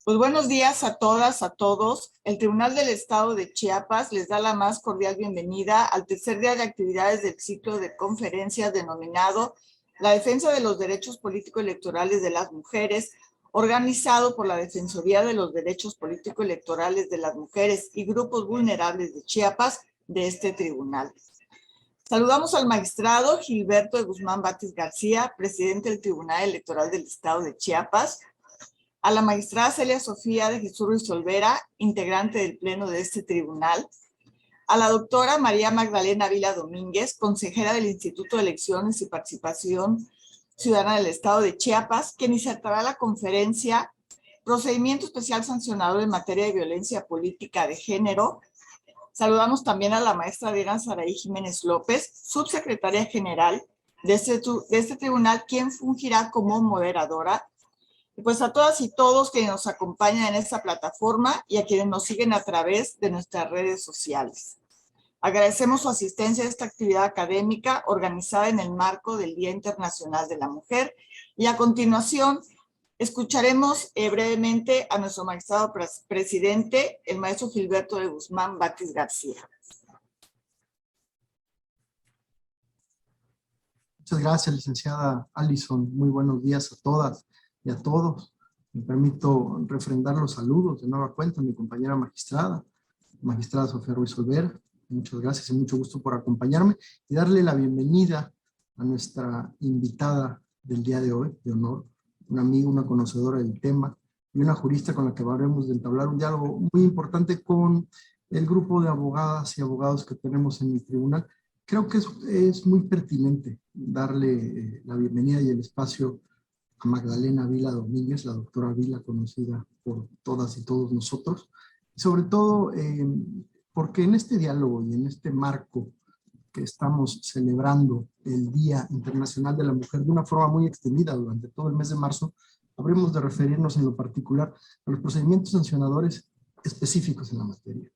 Pues buenos días a todas, a todos. El Tribunal del Estado de Chiapas les da la más cordial bienvenida al tercer día de actividades del ciclo de conferencias denominado La defensa de los derechos político-electorales de las mujeres, organizado por la Defensoría de los Derechos Político-Electorales de las Mujeres y Grupos Vulnerables de Chiapas de este tribunal. Saludamos al magistrado Gilberto de Guzmán Batis García, presidente del Tribunal Electoral del Estado de Chiapas, a la magistrada Celia Sofía de Jesús Ruiz Olvera, integrante del pleno de este tribunal, a la doctora María Magdalena Vila Domínguez, consejera del Instituto de Elecciones y Participación Ciudadana del Estado de Chiapas, quien iniciará la conferencia Procedimiento Especial Sancionador en Materia de Violencia Política de Género. Saludamos también a la maestra Diana Saraí Jiménez López, subsecretaria general de este tribunal, quien fungirá como moderadora. Y pues a todas y todos que nos acompañan en esta plataforma y a quienes nos siguen a través de nuestras redes sociales. Agradecemos su asistencia a esta actividad académica organizada en el marco del Día Internacional de la Mujer. Y a continuación escucharemos brevemente a nuestro magistrado presidente, el maestro Gilberto de Guzmán Batis García. Muchas gracias, licenciada Alison. Muy buenos días a todas y a todos. Me permito refrendar los saludos de nueva cuenta a mi compañera magistrada Sofía Ruiz Olvera. Muchas gracias y mucho gusto por acompañarme y darle la bienvenida a nuestra invitada del día de hoy, de honor, una amiga, una conocedora del tema y una jurista con la que habremos de entablar un diálogo muy importante con el grupo de abogadas y abogados que tenemos en el tribunal. Creo que es muy pertinente darle la bienvenida y el espacio a Magdalena Vila Domínguez, la doctora Vila, conocida por todas y todos nosotros, y sobre todo porque en este diálogo y en este marco que estamos celebrando el Día Internacional de la Mujer de una forma muy extendida durante todo el mes de marzo, habremos de referirnos en lo particular a los procedimientos sancionadores específicos en la materia.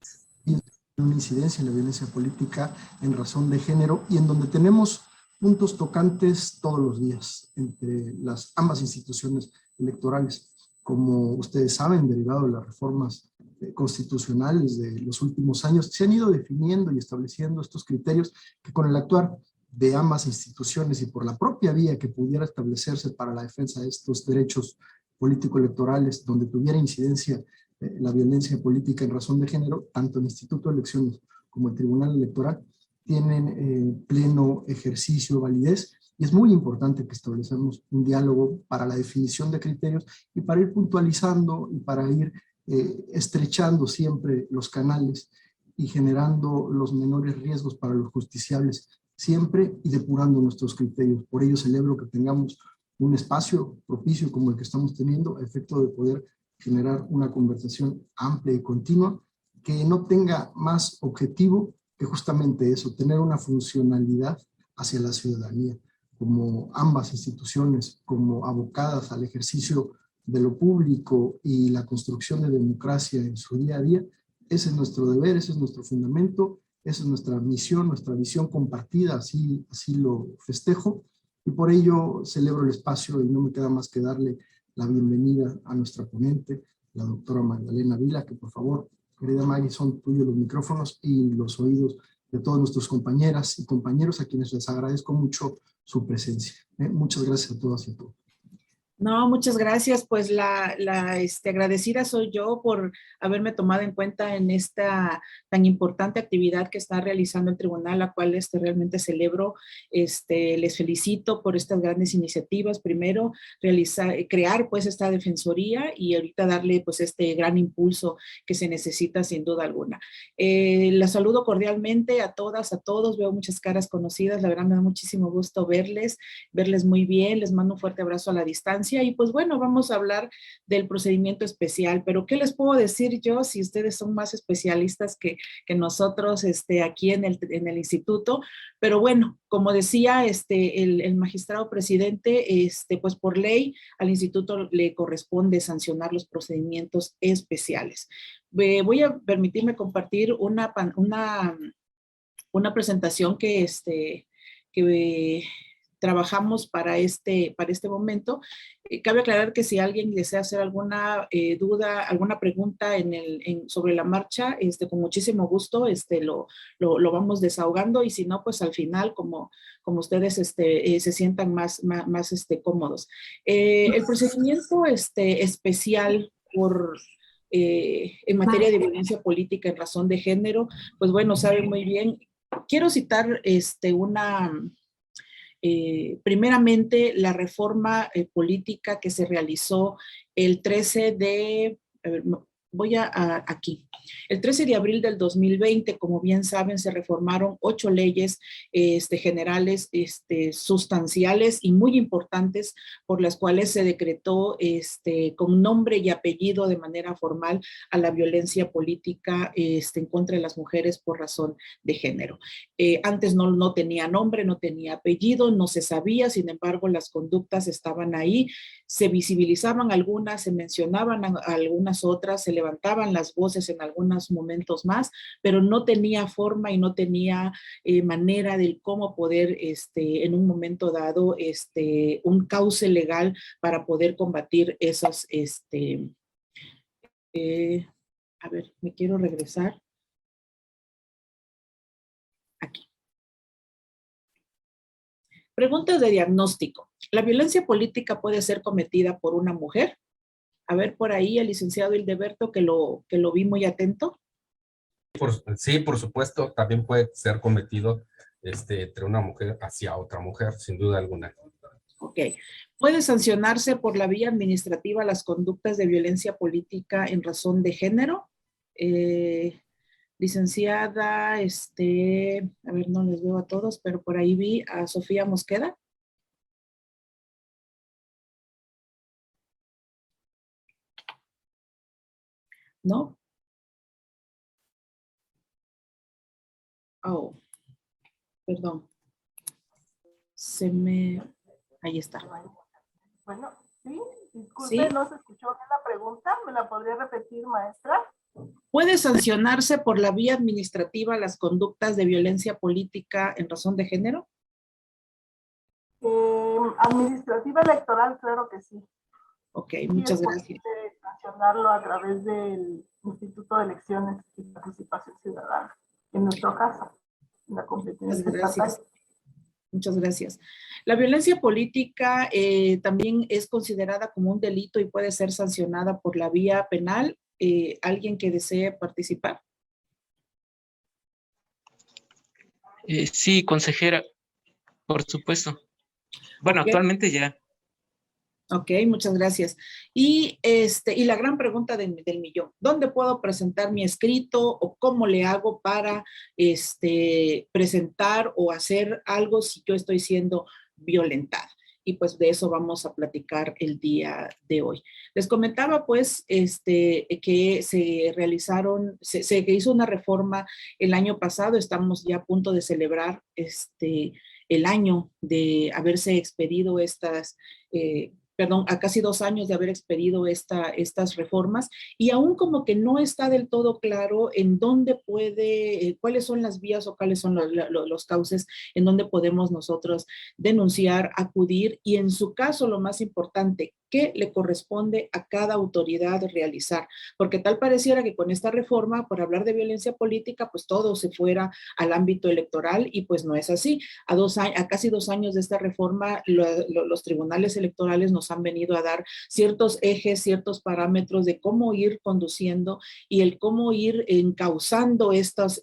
Y una incidencia en la violencia política en razón de género y en donde tenemos puntos tocantes todos los días entre ambas instituciones electorales. Como ustedes saben, derivado de las reformas constitucionales de los últimos años, se han ido definiendo y estableciendo estos criterios que con el actuar de ambas instituciones y por la propia vía que pudiera establecerse para la defensa de estos derechos político-electorales, donde tuviera incidencia la violencia política en razón de género, tanto el Instituto de Elecciones como el Tribunal Electoral tienen pleno ejercicio, validez, y es muy importante que establecemos un diálogo para la definición de criterios y para ir puntualizando y para ir estrechando siempre los canales y generando los menores riesgos para los justiciables siempre y depurando nuestros criterios. Por ello celebro que tengamos un espacio propicio como el que estamos teniendo, a efecto de poder generar una conversación amplia y continua que no tenga más objetivo que justamente eso, tener una funcionalidad hacia la ciudadanía, como ambas instituciones, como abocadas al ejercicio de lo público y la construcción de democracia en su día a día. Ese es nuestro deber, ese es nuestro fundamento, esa es nuestra misión, nuestra visión compartida, así lo festejo, y por ello celebro el espacio y no me queda más que darle la bienvenida a nuestra ponente, la doctora Magdalena Vila, que por favor, querida Maggie, son tuyos los micrófonos y los oídos de todas nuestras compañeras y compañeros a quienes les agradezco mucho su presencia. Muchas gracias a todas y a todos. No, muchas gracias. Pues la agradecida soy yo por haberme tomado en cuenta en esta tan importante actividad que está realizando el tribunal, la cual realmente celebro. Les felicito por estas grandes iniciativas. Primero, crear pues esta defensoría y ahorita darle pues este gran impulso que se necesita sin duda alguna. La saludo cordialmente a todas, a todos. Veo muchas caras conocidas. La verdad me da muchísimo gusto verles muy bien. Les mando un fuerte abrazo a la distancia. Y pues bueno, vamos a hablar del procedimiento especial, pero ¿qué les puedo decir yo si ustedes son más especialistas que nosotros aquí en el instituto? Pero bueno, como decía el magistrado presidente, pues por ley al instituto le corresponde sancionar los procedimientos especiales. Voy a permitirme compartir una presentación que trabajamos para este momento. Cabe aclarar que si alguien desea hacer alguna duda, alguna pregunta sobre la marcha, con muchísimo gusto lo vamos desahogando, y si no, pues al final, como ustedes se sientan más cómodos. El procedimiento especial en materia de violencia política en razón de género, pues bueno, saben muy bien. Quiero citar primeramente la reforma política que se realizó el 13 de, a ver, aquí. El 13 de abril del 2020, como bien saben, se reformaron 8 leyes generales, sustanciales y muy importantes, por las cuales se decretó con nombre y apellido de manera formal a la violencia política en contra de las mujeres por razón de género. Antes no tenía nombre, no tenía apellido, no se sabía, sin embargo, las conductas estaban ahí, se visibilizaban algunas, se mencionaban algunas otras, se levantaban las voces en algunos momentos más, pero no tenía forma y no tenía manera de cómo poder en un momento dado un cauce legal para poder combatir esos a ver, me quiero regresar aquí. Preguntas de diagnóstico. ¿La violencia política puede ser cometida por una mujer? A ver, por ahí el licenciado Hildeberto, que lo vi muy atento. Sí, por supuesto, también puede ser cometido entre una mujer hacia otra mujer, sin duda alguna. Ok. ¿Puede sancionarse por la vía administrativa las conductas de violencia política en razón de género? Licenciada, a ver, no les veo a todos, pero por ahí vi a Sofía Mosqueda. ¿No? Oh, perdón. Ahí está. Bueno, sí, disculpe, ¿Sí? no se escuchó bien la pregunta. ¿Me la podría repetir, maestra? ¿Puede sancionarse por la vía administrativa las conductas de violencia política en razón de género? Administrativa electoral, claro que sí. Ok, muchas sí, gracias. sancionarlo a través del Instituto de Elecciones y Participación Ciudadana, en nuestro caso, en la competencia estatal. Muchas gracias. La violencia política también es considerada como un delito y puede ser sancionada por la vía penal. ¿Alguien que desee participar? Sí, consejera, por supuesto. Bueno, Okay. Actualmente ya. Ok, muchas gracias. Y la gran pregunta del millón, ¿dónde puedo presentar mi escrito o cómo le hago para presentar o hacer algo si yo estoy siendo violentada? Y pues de eso vamos a platicar el día de hoy. Les comentaba pues que se hizo una reforma el año pasado, estamos ya a punto de celebrar el año de haberse expedido a casi 2 años de haber expedido estas reformas, y aún como que no está del todo claro en dónde cuáles son las vías o cuáles son los cauces en donde podemos nosotros denunciar, acudir, y en su caso lo más importante, qué le corresponde a cada autoridad realizar, porque tal pareciera que con esta reforma, por hablar de violencia política, pues todo se fuera al ámbito electoral, y pues no es así. A casi 2 años de esta reforma, los tribunales electorales nos han venido a dar ciertos ejes, ciertos parámetros de cómo ir conduciendo y el cómo ir encauzando estos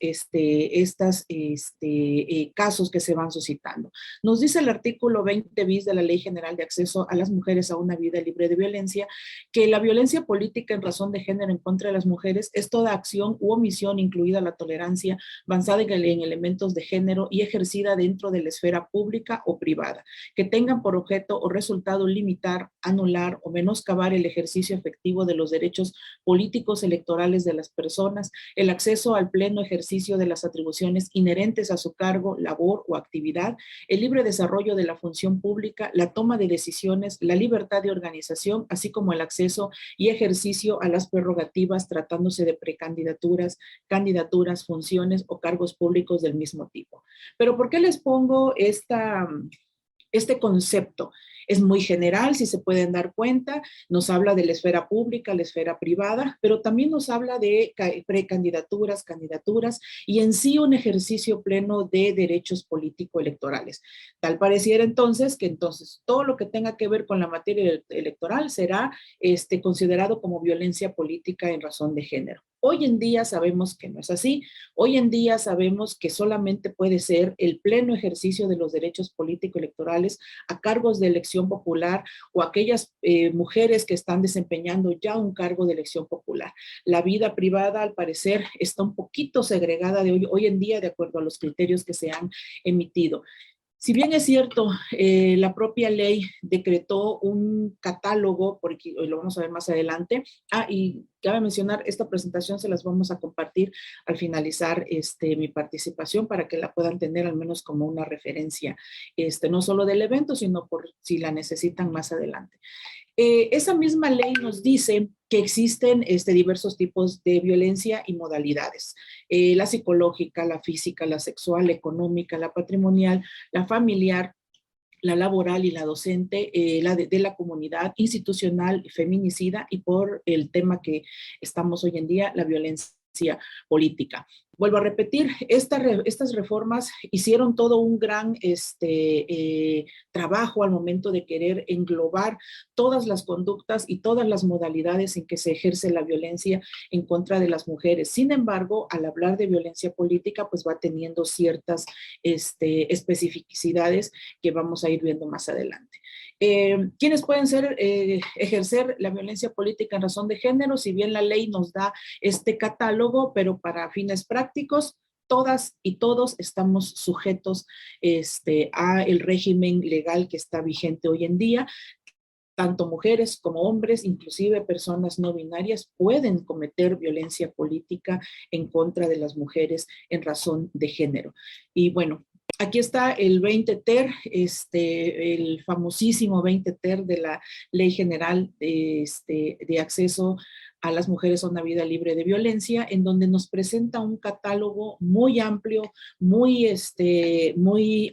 casos que se van suscitando. Nos dice el artículo 20 bis de la Ley General de Acceso a las Mujeres a una Vida Libre de Violencia, que la violencia política en razón de género en contra de las mujeres es toda acción u omisión, incluida la tolerancia, basada en elementos de género y ejercida dentro de la esfera pública o privada, que tengan por objeto o resultado limitar, anular o menoscabar el ejercicio efectivo de los derechos políticos electorales de las personas, el acceso al pleno ejercicio de las atribuciones inherentes a su cargo, labor o actividad, el libre desarrollo de la función pública, la toma de decisiones, la libertad de organización, así como el acceso y ejercicio a las prerrogativas tratándose de precandidaturas, candidaturas, funciones o cargos públicos del mismo tipo. Pero ¿por qué les pongo Este concepto es muy general, si se pueden dar cuenta, nos habla de la esfera pública, la esfera privada, pero también nos habla de precandidaturas, candidaturas y en sí un ejercicio pleno de derechos político-electorales. Tal pareciera entonces que todo lo que tenga que ver con la materia electoral será considerado como violencia política en razón de género. Hoy en día sabemos que no es así. Hoy en día sabemos que solamente puede ser el pleno ejercicio de los derechos político-electorales a cargos de elección popular o aquellas mujeres que están desempeñando ya un cargo de elección popular. La vida privada, al parecer, está un poquito segregada de hoy en día de acuerdo a los criterios que se han emitido. Si bien es cierto, la propia ley decretó un catálogo, porque lo vamos a ver más adelante. Y cabe mencionar, esta presentación se las vamos a compartir al finalizar mi participación para que la puedan tener al menos como una referencia, no solo del evento, sino por si la necesitan más adelante. Esa misma ley nos dice que existen diversos tipos de violencia y modalidades. La psicológica, la física, la sexual, la económica, la patrimonial, la familiar, la laboral y la docente, la de la comunidad, institucional, feminicida y por el tema que estamos hoy en día, la violencia política. Vuelvo a repetir, estas reformas hicieron todo un gran trabajo al momento de querer englobar todas las conductas y todas las modalidades en que se ejerce la violencia en contra de las mujeres. Sin embargo, al hablar de violencia política, pues va teniendo ciertas especificidades que vamos a ir viendo más adelante. ¿Quiénes pueden ejercer la violencia política en razón de género? Si bien la ley nos da este catálogo, pero para fines prácticos, todas y todos estamos sujetos a el régimen legal que está vigente hoy en día. Tanto mujeres como hombres, inclusive personas no binarias, pueden cometer violencia política en contra de las mujeres en razón de género. Y bueno, aquí está el 20 ter, el famosísimo 20 ter de la Ley General de Acceso a las Mujeres a una Vida Libre de Violencia, en donde nos presenta un catálogo muy amplio, muy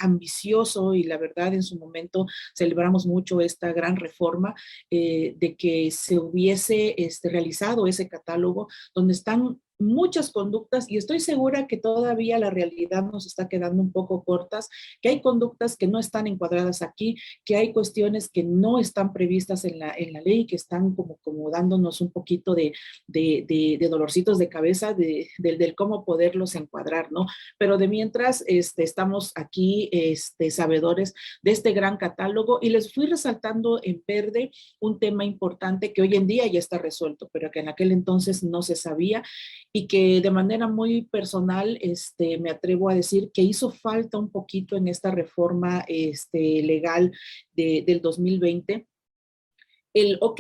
ambicioso, y la verdad en su momento celebramos mucho esta gran reforma de que se hubiese realizado ese catálogo, donde están muchas conductas, y estoy segura que todavía la realidad nos está quedando un poco cortas, que hay conductas que no están encuadradas aquí, que hay cuestiones que no están previstas en la ley, que están como dándonos un poquito de dolorcitos de cabeza del cómo poderlos encuadrar, ¿no? Pero de mientras estamos aquí sabedores de este gran catálogo, y les fui resaltando en verde un tema importante que hoy en día ya está resuelto, pero que en aquel entonces no se sabía, y que de manera muy personal me atrevo a decir que hizo falta un poquito en esta reforma legal del 2020.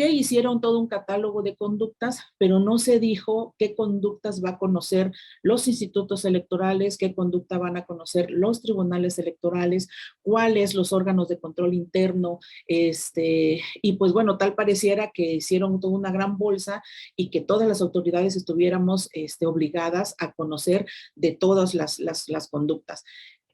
Hicieron todo un catálogo de conductas, pero no se dijo qué conductas va a conocer los institutos electorales, qué conducta van a conocer los tribunales electorales, cuáles los órganos de control interno, y pues bueno, tal pareciera que hicieron toda una gran bolsa y que todas las autoridades estuviéramos obligadas a conocer de todas las conductas.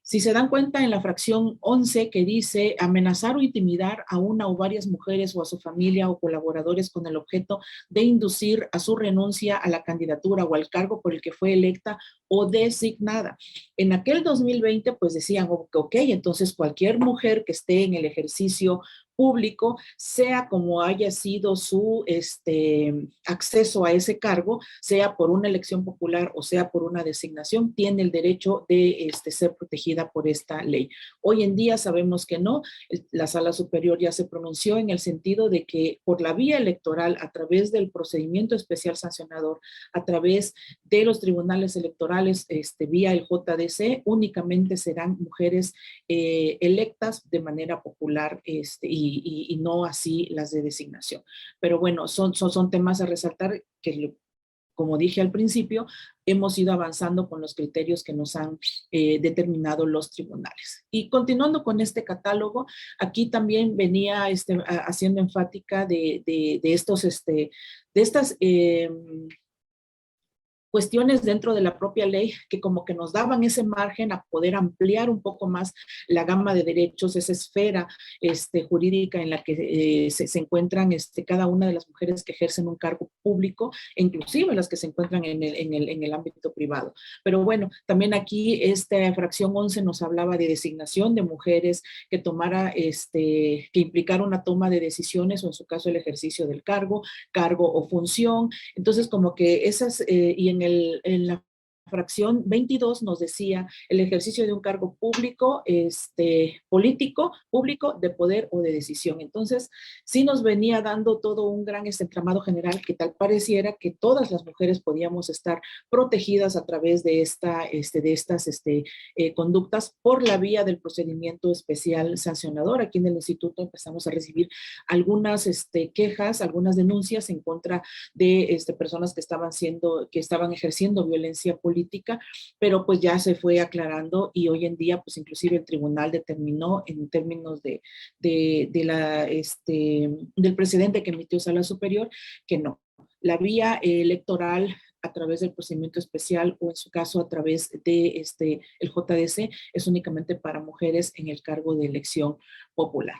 Si se dan cuenta en la fracción 11 que dice amenazar o intimidar a una o varias mujeres o a su familia o colaboradores con el objeto de inducir a su renuncia a la candidatura o al cargo por el que fue electa o designada. En aquel 2020 pues decían, ok, entonces cualquier mujer que esté en el ejercicio público, sea como haya sido su acceso a ese cargo, sea por una elección popular o sea por una designación, tiene el derecho de ser protegida por esta ley. Hoy en día sabemos que no. La Sala Superior ya se pronunció en el sentido de que por la vía electoral, a través del procedimiento especial sancionador, a través de los tribunales electorales vía el JDC, únicamente serán mujeres electas de manera popular y no así las de designación. Pero bueno, son temas a resaltar que, como dije al principio, hemos ido avanzando con los criterios que nos han determinado los tribunales. Y continuando con este catálogo, aquí también venía haciendo enfática de estas cuestiones dentro de la propia ley que como que nos daban ese margen a poder ampliar un poco más la gama de derechos, esa esfera jurídica en la que se encuentran cada una de las mujeres que ejercen un cargo público, inclusive las que se encuentran en el ámbito privado. Pero bueno, también aquí esta fracción 11 nos hablaba de designación de mujeres que tomara, que implicara una toma de decisiones o en su caso el ejercicio del cargo o función. Entonces como que esas, y en la fracción 22 nos decía el ejercicio de un cargo público, político, público, de poder o de decisión. Entonces, sí nos venía dando todo un gran entramado general que tal pareciera que todas las mujeres podíamos estar protegidas a través de estas conductas por la vía del procedimiento especial sancionador. Aquí en el instituto empezamos a recibir algunas quejas, algunas denuncias en contra de personas que estaban ejerciendo violencia política, pero pues ya se fue aclarando y hoy en día pues inclusive el tribunal determinó en términos del precedente que emitió Sala Superior que no. La vía electoral a través del procedimiento especial o en su caso a través de el JDC es únicamente para mujeres en el cargo de elección popular.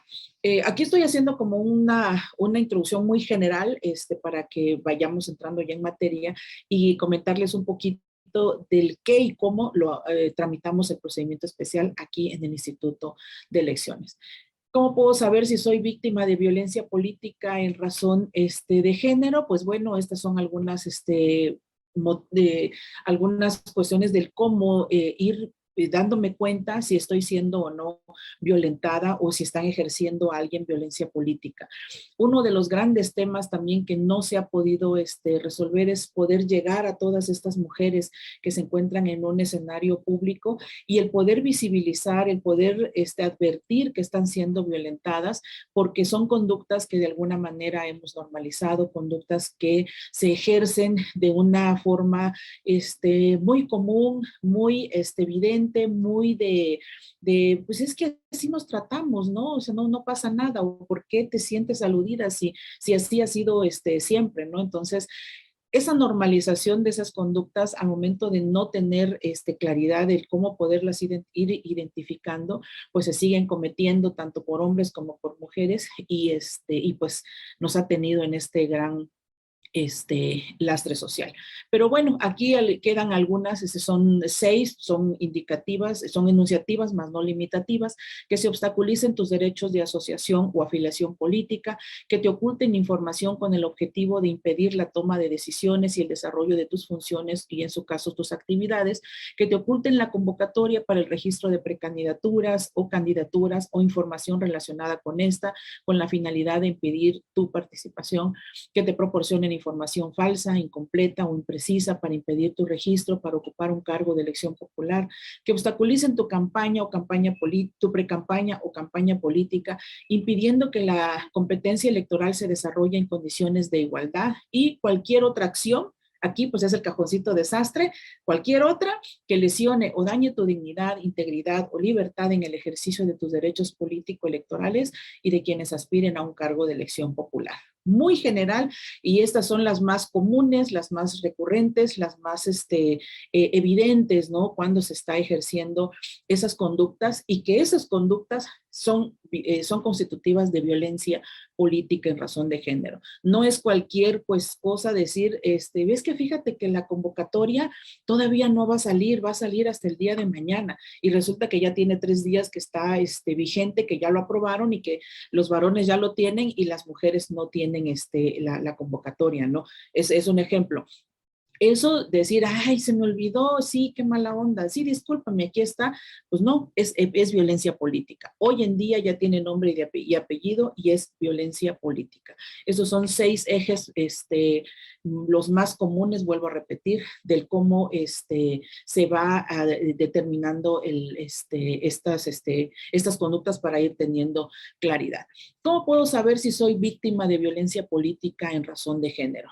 Aquí estoy haciendo como una introducción muy general para que vayamos entrando ya en materia y comentarles un poquito del qué y cómo lo tramitamos el procedimiento especial aquí en el Instituto de Elecciones. ¿Cómo puedo saber si soy víctima de violencia política en razón de género? Pues bueno, estas son algunas, algunas cuestiones del cómo ir dándome cuenta si estoy siendo o no violentada o si están ejerciendo a alguien violencia política. Uno de los grandes temas también que no se ha podido resolver es poder llegar a todas estas mujeres que se encuentran en un escenario público y el poder visibilizar, el poder advertir que están siendo violentadas porque son conductas que de alguna manera hemos normalizado, conductas que se ejercen de una forma muy común, muy evidente, muy pues es que así nos tratamos, ¿no? O sea, no pasa nada, o ¿por qué te sientes aludida si así ha sido siempre, ¿no? Entonces, esa normalización de esas conductas al momento de no tener claridad de cómo poderlas ir identificando, pues se siguen cometiendo tanto por hombres como por mujeres y pues nos ha tenido en este gran lastre social. Pero bueno, aquí quedan algunas, son 6, son indicativas, son enunciativas, más no limitativas, que se obstaculicen tus derechos de asociación o afiliación política, que te oculten información con el objetivo de impedir la toma de decisiones y el desarrollo de tus funciones y en su caso tus actividades, que te oculten la convocatoria para el registro de precandidaturas o candidaturas o información relacionada con esta, con la finalidad de impedir tu participación, que te proporcionen información falsa, incompleta o imprecisa para impedir tu registro para ocupar un cargo de elección popular, que obstaculicen tu campaña o tu precampaña o campaña política, impidiendo que la competencia electoral se desarrolle en condiciones de igualdad y cualquier otra acción. Aquí pues es el cajoncito desastre, cualquier otra que lesione o dañe tu dignidad, integridad o libertad en el ejercicio de tus derechos político-electorales y de quienes aspiren a un cargo de elección popular. Muy general, y estas son las más comunes, las más recurrentes, las más evidentes, ¿no? Cuando se está ejerciendo esas conductas y que esas conductas son constitutivas de violencia política en razón de género. No es cualquier pues cosa decir, ves que fíjate que la convocatoria todavía no va a salir hasta el día de mañana y resulta que ya tiene 3 días que está vigente, que ya lo aprobaron y que los varones ya lo tienen y las mujeres no tienen la convocatoria, ¿no? Es un ejemplo. Eso, decir, ay, se me olvidó, sí, qué mala onda, sí, discúlpame, aquí está, pues no, es violencia política. Hoy en día ya tiene nombre y apellido y es violencia política. Esos son 6 ejes, los más comunes, vuelvo a repetir, del cómo se va determinando estas conductas para ir teniendo claridad. ¿Cómo puedo saber si soy víctima de violencia política en razón de género?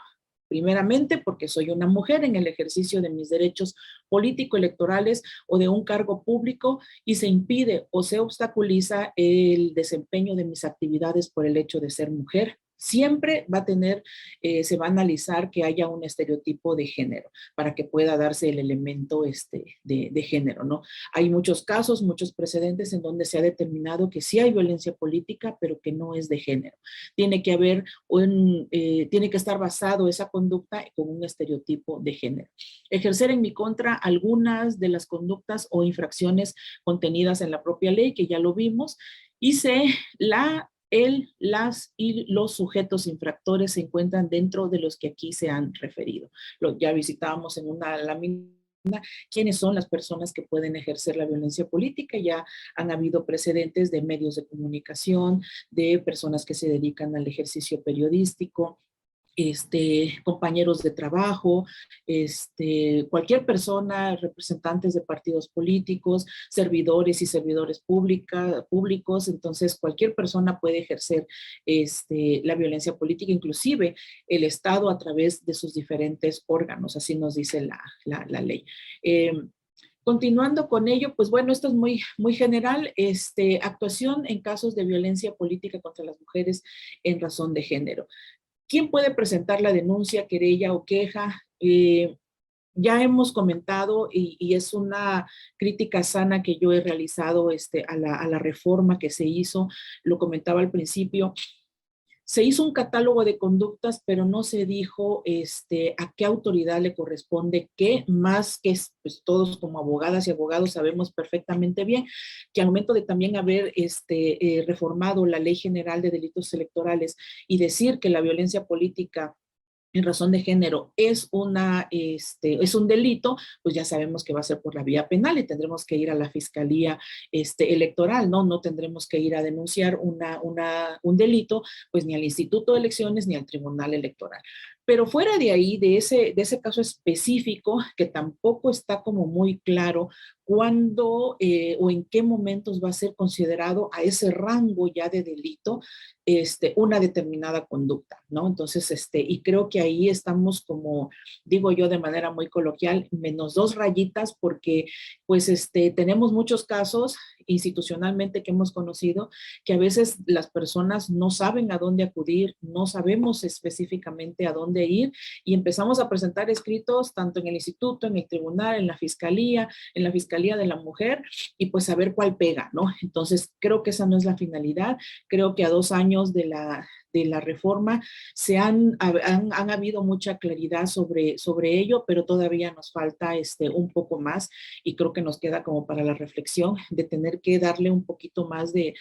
Primeramente, porque soy una mujer en el ejercicio de mis derechos político-electorales o de un cargo público y se impide o se obstaculiza el desempeño de mis actividades por el hecho de ser mujer. siempre va a tener, se va a analizar que haya un estereotipo de género para que pueda darse el elemento de género, ¿no? Hay muchos casos, muchos precedentes en donde se ha determinado que sí hay violencia política, pero que no es de género. Tiene que haber tiene que estar basado esa conducta con un estereotipo de género. Ejercer en mi contra algunas de las conductas o infracciones contenidas en la propia ley, que ya lo vimos, y las y los sujetos infractores se encuentran dentro de los que aquí se han referido. Ya visitábamos en una lámina quiénes son las personas que pueden ejercer la violencia política. Ya han habido precedentes de medios de comunicación, de personas que se dedican al ejercicio periodístico, compañeros de trabajo, cualquier persona, representantes de partidos políticos, servidores y servidores públicos. Entonces cualquier persona puede ejercer la violencia política, inclusive el Estado a través de sus diferentes órganos, así nos dice la ley. Continuando con ello, pues bueno, esto es muy, muy general, actuación en casos de violencia política contra las mujeres en razón de género. ¿Quién puede presentar la denuncia, querella o queja? Ya hemos comentado y es una crítica sana que yo he realizado a la reforma que se hizo, lo comentaba al principio. Se hizo un catálogo de conductas, pero no se dijo a qué autoridad le corresponde qué, más que pues, todos como abogadas y abogados sabemos perfectamente bien que al momento de también haber reformado la Ley General de Delitos Electorales y decir que la violencia política en razón de género es un delito, pues ya sabemos que va a ser por la vía penal y tendremos que ir a la Fiscalía Electoral, ¿no? No tendremos que ir a denunciar un delito, pues ni al Instituto de Elecciones ni al Tribunal Electoral. Pero fuera de ahí, de ese caso específico, que tampoco está como muy claro cuándo o en qué momentos va a ser considerado a ese rango ya de delito una determinada conducta, ¿no? Entonces, y creo que ahí estamos como, digo yo de manera muy coloquial, menos 2 rayitas, porque pues tenemos muchos casos institucionalmente que hemos conocido, que a veces las personas no saben a dónde acudir, no sabemos específicamente a dónde ir y empezamos a presentar escritos tanto en el instituto, en el tribunal, en la fiscalía de la mujer y pues a ver cuál pega, ¿no? Entonces creo que esa no es la finalidad, creo que a 2 años de la reforma han habido mucha claridad sobre ello, pero todavía nos falta un poco más y creo que nos queda como para la reflexión de tener que darle un poquito más de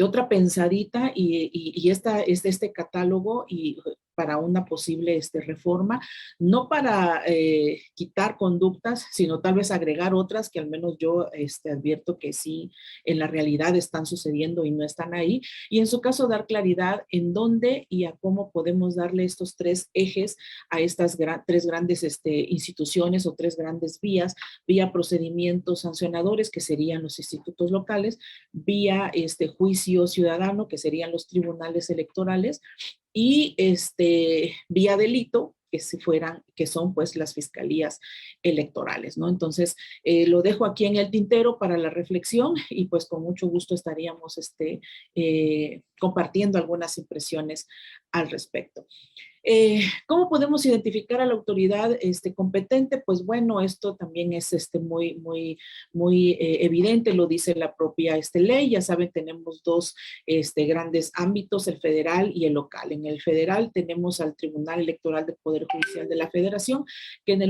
otra pensadita y este catálogo y para una posible reforma, no para quitar conductas, sino tal vez agregar otras que al menos yo advierto que sí en la realidad están sucediendo y no están ahí, y en su caso dar claridad en dónde y a cómo podemos darle estos 3 ejes a estas 3 grandes instituciones o 3 grandes vías, vía procedimientos sancionadores, que serían los institutos locales, vía juicio ciudadano, que serían los tribunales electorales, y vía delito, que son pues las fiscalías electorales, ¿no? Entonces, lo dejo aquí en el tintero para la reflexión y pues con mucho gusto estaríamos compartiendo algunas impresiones al respecto. ¿Cómo podemos identificar a la autoridad competente? Pues bueno, esto también es muy, muy, muy evidente, lo dice la propia ley. Ya saben, tenemos 2 grandes ámbitos, el federal y el local. En el federal tenemos al Tribunal Electoral del Poder Judicial de la Federación, que en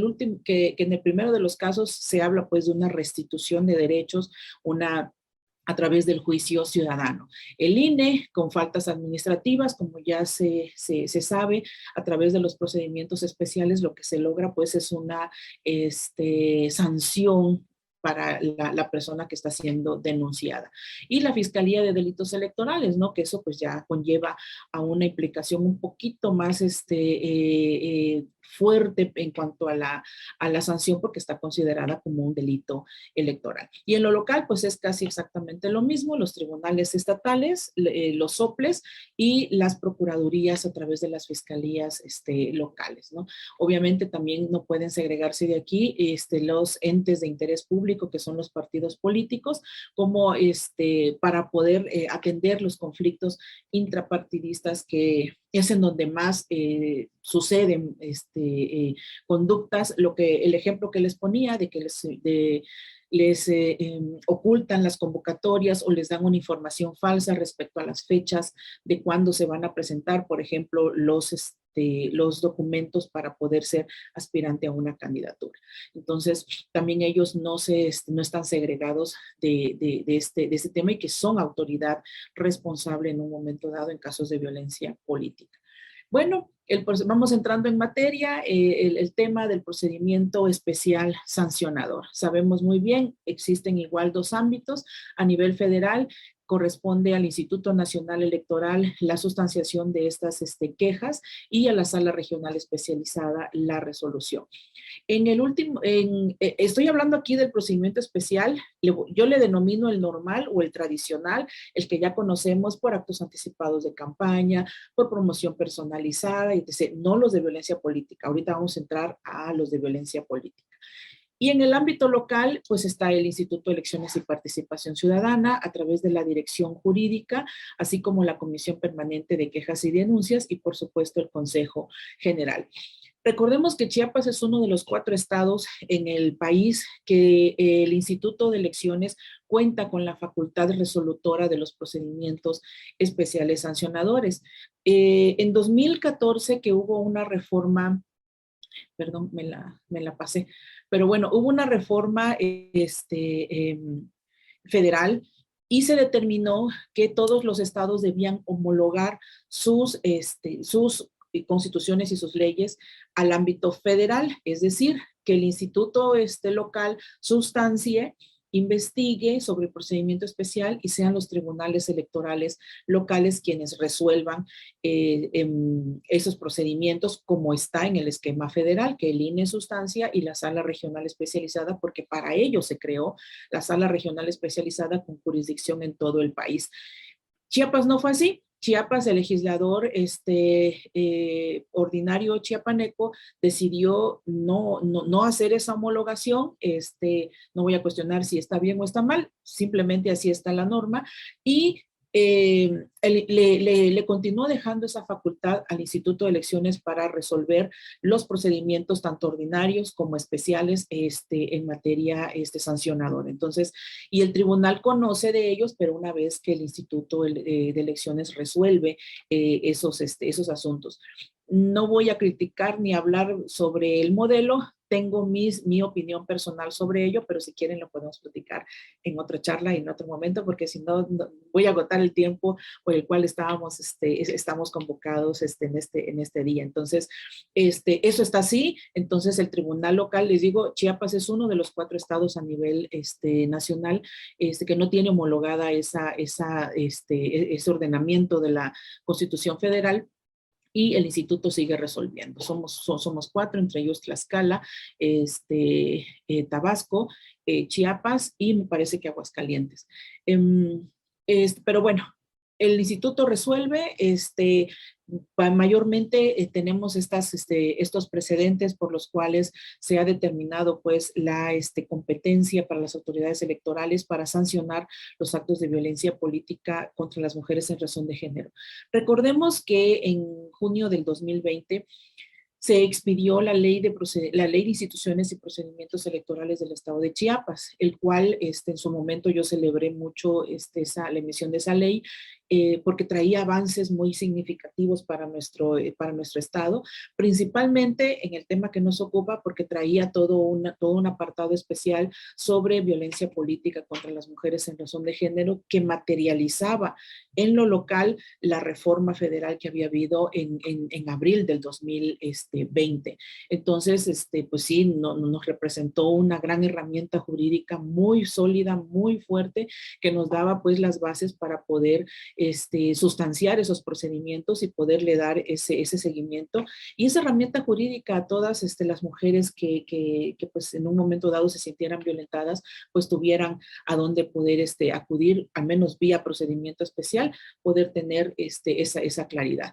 el primero de los casos se habla pues de una restitución de derechos, a través del juicio ciudadano. El INE, con faltas administrativas, como ya se sabe, a través de los procedimientos especiales, lo que se logra pues es una sanción para la persona que está siendo denunciada. Y la Fiscalía de Delitos Electorales, ¿no? Que eso pues ya conlleva a una implicación un poquito más fuerte en cuanto a la sanción, porque está considerada como un delito electoral. Y en lo local pues es casi exactamente lo mismo, los tribunales estatales, los soples y las procuradurías a través de las fiscalías locales, ¿no? Obviamente también no pueden segregarse de aquí los entes de interés público público, que son los partidos políticos, como para poder atender los conflictos intrapartidistas, que es en donde más suceden conductas. El ejemplo que les ponía de que les ocultan las convocatorias o les dan una información falsa respecto a las fechas de cuándo se van a presentar, por ejemplo, los documentos para poder ser aspirante a una candidatura. Entonces, también ellos no están segregados de este tema, y que son autoridad responsable en un momento dado en casos de violencia política. Bueno, vamos entrando en materia, el tema del procedimiento especial sancionador. Sabemos muy bien, existen igual dos ámbitos. A nivel federal, corresponde al Instituto Nacional Electoral la sustanciación de estas quejas, y a la Sala Regional Especializada la resolución. Estoy hablando aquí del procedimiento especial, yo le denomino el normal o el tradicional, el que ya conocemos por actos anticipados de campaña, por promoción personalizada, etc. No los de violencia política. Ahorita vamos a entrar a los de violencia política. Y en el ámbito local, pues está el Instituto de Elecciones y Participación Ciudadana, a través de la Dirección Jurídica, así como la Comisión Permanente de Quejas y Denuncias, y por supuesto el Consejo General. Recordemos que Chiapas es uno de los 4 estados en el país que el Instituto de Elecciones cuenta con la facultad resolutora de los procedimientos especiales sancionadores. En 2014, que hubo una reforma, perdón, me la pasé, pero bueno, hubo una reforma federal, y se determinó que todos los estados debían homologar sus constituciones y sus leyes al ámbito federal, es decir, que el instituto local sustancie, investigue sobre el procedimiento especial, y sean los tribunales electorales locales quienes resuelvan esos procedimientos, como está en el esquema federal, que el INE sustancia, y la Sala Regional Especializada, porque para ello se creó la Sala Regional Especializada con jurisdicción en todo el país. Chiapas no fue así. Chiapas, el legislador ordinario chiapaneco decidió no hacer esa homologación. No voy a cuestionar si está bien o está mal, simplemente así está la norma, y le continuó dejando esa facultad al Instituto de Elecciones para resolver los procedimientos tanto ordinarios como especiales en materia sancionadora. Entonces, y el tribunal conoce de ellos, pero una vez que el Instituto de Elecciones resuelve esos asuntos. No voy a criticar ni hablar sobre el modelo, tengo mi opinión personal sobre ello, pero si quieren lo podemos platicar en otra charla y en otro momento, porque si no, voy a agotar el tiempo por el cual estamos convocados en este día. Entonces, eso está así. Entonces, el tribunal local, les digo, Chiapas es uno de los 4 estados a nivel nacional que no tiene homologada ese ordenamiento de la Constitución Federal, y el instituto sigue resolviendo. Somos 4, entre ellos Tlaxcala, Tabasco, Chiapas, y me parece que Aguascalientes. Pero bueno, el instituto resuelve, mayormente tenemos estos precedentes por los cuales se ha determinado pues la competencia para las autoridades electorales para sancionar los actos de violencia política contra las mujeres en razón de género. Recordemos que en junio del 2020 se expidió la ley de instituciones y procedimientos electorales del estado de Chiapas, el cual en su momento yo celebré mucho la emisión de esa ley, porque traía avances muy significativos para nuestro estado, principalmente en el tema que nos ocupa, porque traía todo un apartado especial sobre violencia política contra las mujeres en razón de género, que materializaba en lo local la reforma federal que había habido en abril del 2020. Entonces, pues sí, nos representó una gran herramienta jurídica muy sólida, muy fuerte, que nos daba pues las bases para poder sustanciar esos procedimientos y poderle dar ese seguimiento, y esa herramienta jurídica a todas las mujeres que pues en un momento dado se sintieran violentadas, pues tuvieran a dónde poder acudir, al menos vía procedimiento especial, poder tener esa claridad.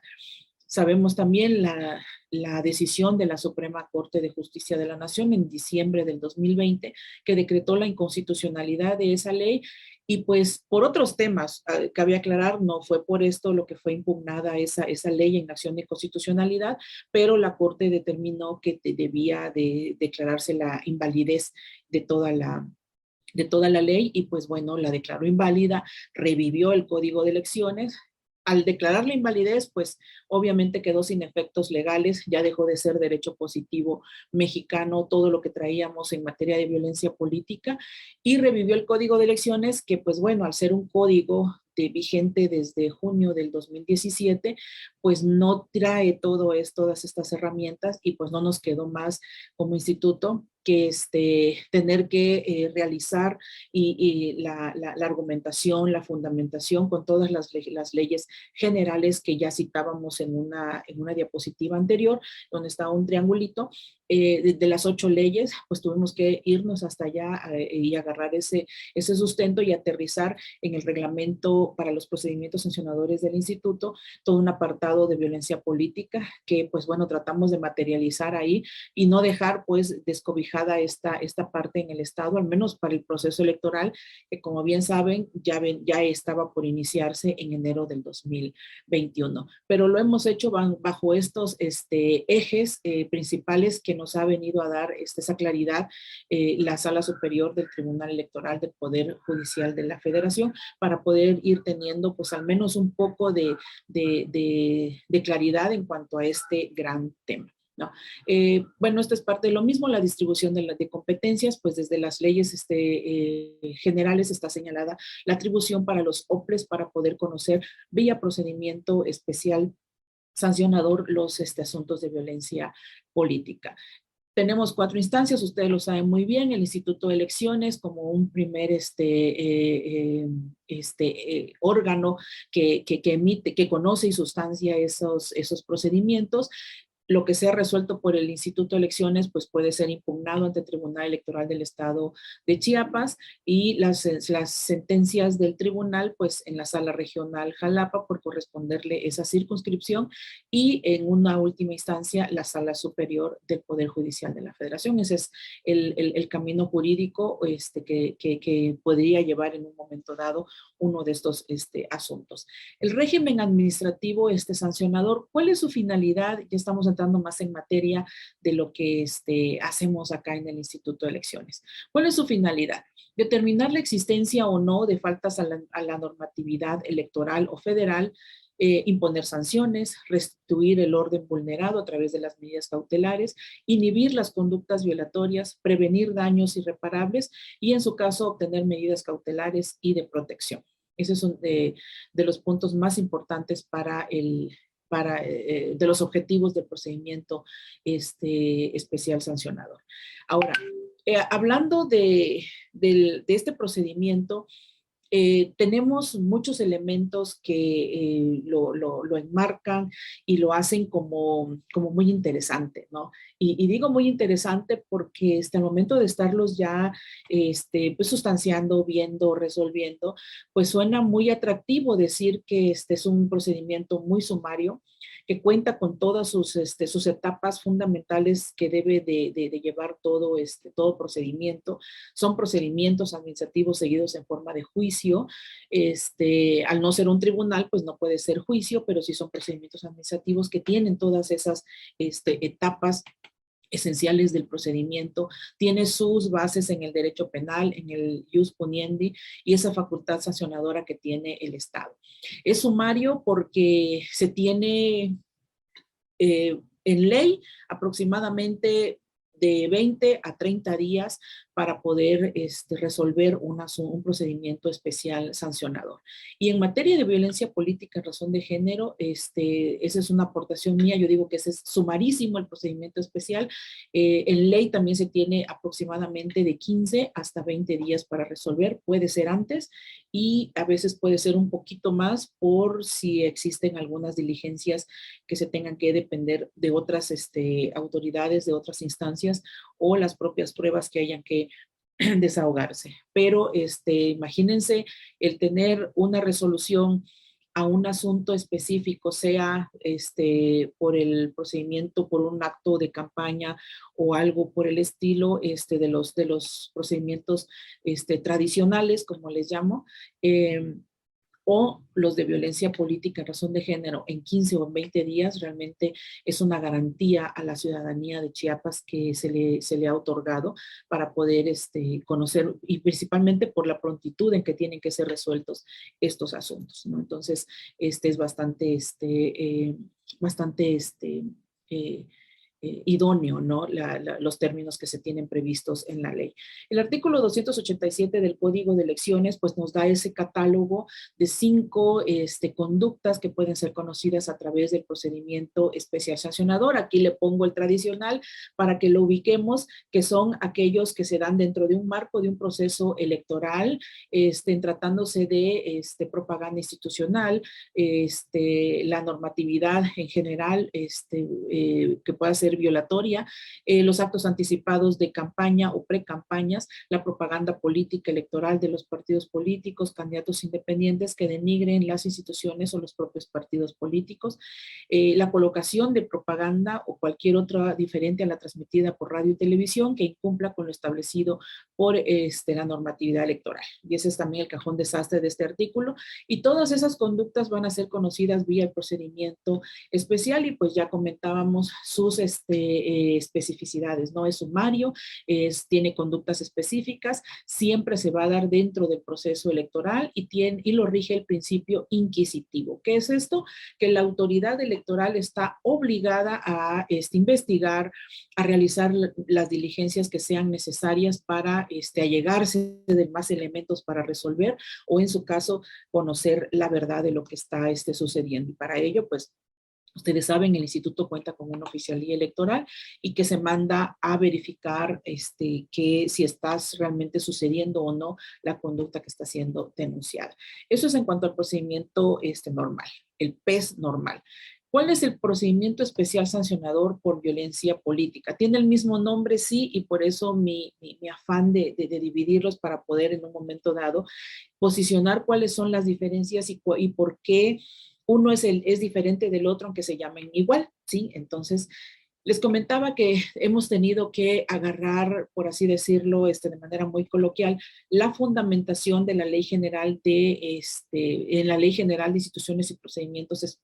Sabemos también la decisión de la Suprema Corte de Justicia de la Nación en diciembre del 2020 que decretó la inconstitucionalidad de esa ley y pues por otros temas, cabe aclarar, no fue por esto lo que fue impugnada esa ley en acción de constitucionalidad, pero la Corte determinó que debía de declararse la invalidez de toda la ley y pues bueno, la declaró inválida, revivió el Código de Elecciones. Al declarar la invalidez, pues obviamente quedó sin efectos legales, ya dejó de ser derecho positivo mexicano todo lo que traíamos en materia de violencia política y revivió el Código de Elecciones que pues bueno, al ser un código vigente desde junio del 2017, pues no trae todas estas herramientas y pues no nos quedó más como instituto que tener que realizar y la argumentación, la fundamentación con todas las leyes generales que ya citábamos en una diapositiva anterior, donde estaba un triangulito, de las 8 leyes, pues tuvimos que irnos hasta allá y agarrar ese sustento y aterrizar en el reglamento para los procedimientos sancionadores del instituto, todo un apartado de violencia política que pues bueno, tratamos de materializar ahí y no dejar pues descobijada esta parte en el Estado, al menos para el proceso electoral, que como bien saben, ya estaba por iniciarse en enero del 2021. Pero lo hemos hecho bajo estos ejes principales que nos ha venido a dar esa claridad la Sala Superior del Tribunal Electoral del Poder Judicial de la Federación para poder ir teniendo pues al menos un poco de claridad en cuanto a este gran tema. ¿No? Bueno, esto es parte de lo mismo, la distribución de competencias, pues desde las leyes generales está señalada la atribución para los OPLES para poder conocer vía procedimiento especial sancionador los asuntos de violencia política. Tenemos 4 instancias, ustedes lo saben muy bien, el Instituto de Elecciones como un primer órgano que emite, que conoce y sustancia esos procedimientos. Lo que sea resuelto por el Instituto de Elecciones pues puede ser impugnado ante el Tribunal Electoral del Estado de Chiapas y las sentencias del tribunal pues en la Sala Regional Jalapa por corresponderle esa circunscripción y en una última instancia la Sala Superior del Poder Judicial de la Federación. Ese es el camino jurídico que podría llevar en un momento dado uno de estos asuntos. El régimen administrativo sancionador, ¿cuál es su finalidad? Ya estamos entrando más en materia de lo que hacemos acá en el Instituto de Elecciones. ¿Cuál es su finalidad? Determinar la existencia o no de faltas a la normatividad electoral o federal, imponer sanciones, restituir el orden vulnerado a través de las medidas cautelares, inhibir las conductas violatorias, prevenir daños irreparables y en su caso obtener medidas cautelares y de protección. Esos son de los puntos más importantes de los objetivos del procedimiento especial sancionador. Ahora, hablando de este procedimiento, tenemos muchos elementos que lo enmarcan y lo hacen como muy interesante, ¿no? Y digo muy interesante porque al momento de estarlos ya pues sustanciando, viendo, resolviendo, pues suena muy atractivo decir que es un procedimiento muy sumario, que cuenta con todas sus etapas fundamentales que debe de llevar todo procedimiento. Son procedimientos administrativos seguidos en forma de juicio. Al no ser un tribunal, pues no puede ser juicio, pero sí son procedimientos administrativos que tienen todas esas etapas esenciales del procedimiento, tiene sus bases en el derecho penal, en el ius puniendi y esa facultad sancionadora que tiene el Estado. Es sumario porque se tiene en ley aproximadamente de 20 a 30 días para poder resolver un procedimiento especial sancionador. Y en materia de violencia política en razón de género, esa es una aportación mía, yo digo que ese es sumarísimo el procedimiento especial. En ley también se tiene aproximadamente de 15 hasta 20 días para resolver, puede ser antes y a veces puede ser un poquito más por si existen algunas diligencias que se tengan que depender de otras autoridades, de otras instancias o las propias pruebas que hayan que desahogarse. Pero imagínense el tener una resolución a un asunto específico, sea por el procedimiento, por un acto de campaña o algo por el estilo de los procedimientos tradicionales, como les llamo, o los de violencia política en razón de género en 15 o 20 días, realmente es una garantía a la ciudadanía de Chiapas que se le ha otorgado para poder conocer, y principalmente por la prontitud en que tienen que ser resueltos estos asuntos, ¿no? Entonces, es bastante, eh, idóneo, ¿no? Los términos que se tienen previstos en la ley. El artículo 287 del Código de Elecciones pues nos da ese catálogo de 5 conductas que pueden ser conocidas a través del procedimiento especial sancionador. Aquí le pongo el tradicional para que lo ubiquemos, que son aquellos que se dan dentro de un marco de un proceso electoral, tratándose de propaganda institucional, la normatividad en general, que pueda ser violatoria, los actos anticipados de campaña o precampañas, la propaganda política electoral de los partidos políticos, candidatos independientes que denigren las instituciones o los propios partidos políticos, la colocación de propaganda o cualquier otra diferente a la transmitida por radio y televisión que incumpla con lo establecido por la normatividad electoral. Y ese es también el cajón desastre de este artículo. Y todas esas conductas van a ser conocidas vía el procedimiento especial y pues ya comentábamos sus especificidades, ¿no? Es sumario, tiene conductas específicas, siempre se va a dar dentro del proceso electoral y lo rige el principio inquisitivo. ¿Qué es esto? Que la autoridad electoral está obligada a investigar, a realizar las diligencias que sean necesarias para allegarse de más elementos para resolver o en su caso conocer la verdad de lo que está sucediendo. Y para ello, pues, ustedes saben, el instituto cuenta con una oficialía electoral y que se manda a verificar que si está realmente sucediendo o no la conducta que está siendo denunciada. Eso es en cuanto al procedimiento normal, el PES normal. ¿Cuál es el procedimiento especial sancionador por violencia política? Tiene el mismo nombre, sí, y por eso mi afán de dividirlos para poder en un momento dado posicionar cuáles son las diferencias y por qué uno es diferente del otro, aunque se llamen igual, ¿sí? Entonces, les comentaba que hemos tenido que agarrar, por así decirlo, de manera muy coloquial, la fundamentación de la Ley General en la Ley General de Instituciones y Procedimientos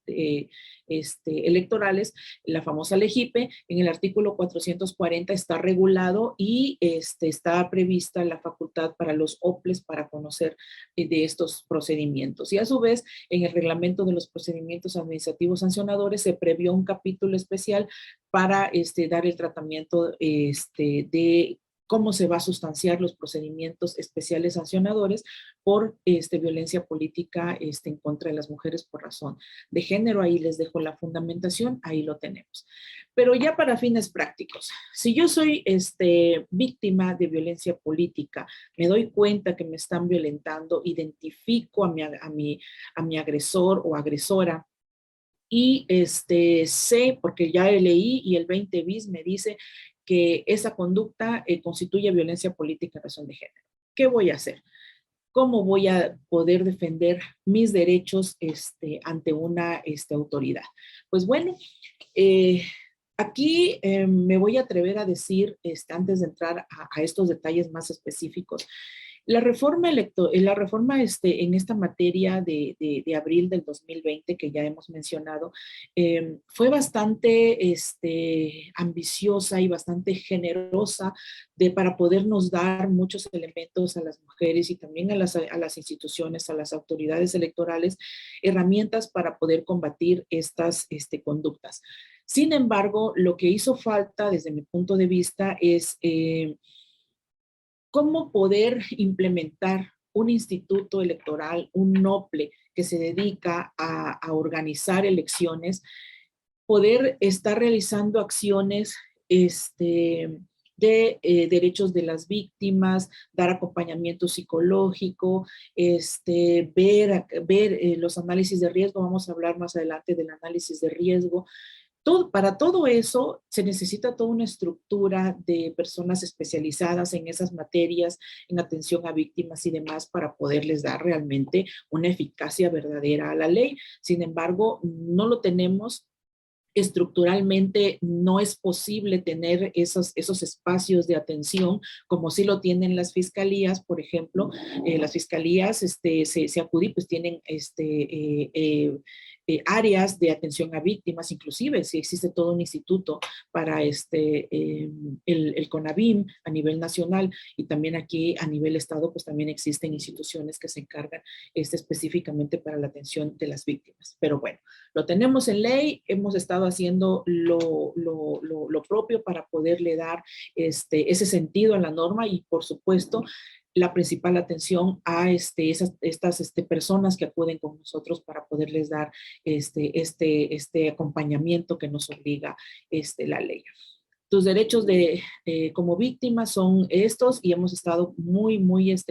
electorales, la famosa LEGIPE. En el artículo 440 está regulado y está prevista la facultad para los OPLES para conocer de estos procedimientos. Y a su vez, en el reglamento de los procedimientos administrativos sancionadores se previó un capítulo especial para dar el tratamiento de cómo se va a sustanciar los procedimientos especiales sancionadores por violencia política en contra de las mujeres por razón de género. Ahí les dejo la fundamentación, ahí lo tenemos. Pero ya para fines prácticos, si yo soy víctima de violencia política, me doy cuenta que me están violentando, identifico a mi agresor o agresora, y sé, porque ya leí y el 20 bis me dice que esa conducta constituye violencia política en razón de género. ¿Qué voy a hacer? ¿Cómo voy a poder defender mis derechos ante una autoridad? Pues bueno, aquí me voy a atrever a decir, antes de entrar a estos detalles más específicos, la reforma en esta materia de abril del 2020 que ya hemos mencionado, fue bastante ambiciosa y bastante generosa para podernos dar muchos elementos a las mujeres y también a las instituciones, a las autoridades electorales, herramientas para poder combatir estas conductas. Sin embargo, lo que hizo falta desde mi punto de vista es cómo poder implementar un instituto electoral, un NOPLE que se dedica a organizar elecciones, poder estar realizando acciones de derechos de las víctimas, dar acompañamiento psicológico, ver los análisis de riesgo. Vamos a hablar más adelante del análisis de riesgo. Para todo eso se necesita toda una estructura de personas especializadas en esas materias, en atención a víctimas y demás, para poderles dar realmente una eficacia verdadera a la ley. Sin embargo, no lo tenemos. Estructuralmente no es posible tener esos espacios de atención como sí lo tienen las fiscalías, por ejemplo. Las fiscalías se acuden, pues tienen áreas de atención a víctimas, inclusive si existe todo un instituto para el CONAVIM a nivel nacional, y también aquí a nivel estado, pues también existen instituciones que se encargan específicamente para la atención de las víctimas. Pero bueno, lo tenemos en ley, hemos estado haciendo lo propio para poderle dar ese sentido a la norma, y por supuesto la principal atención a estas personas que acuden con nosotros para poderles dar este acompañamiento que nos obliga la ley. Tus derechos como víctima son estos, y hemos estado muy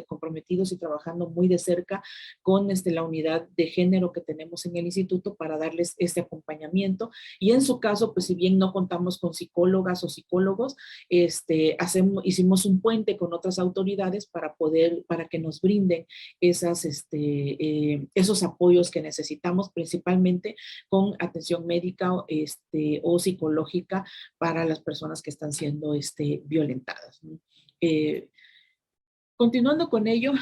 comprometidos y trabajando muy de cerca con la unidad de género que tenemos en el instituto para darles este acompañamiento. Y en su caso, pues si bien no contamos con psicólogas o psicólogos, hicimos un puente con otras autoridades para que nos brinden esos apoyos que necesitamos, principalmente con atención médica o psicológica para las personas que están siendo violentadas. Continuando con ello,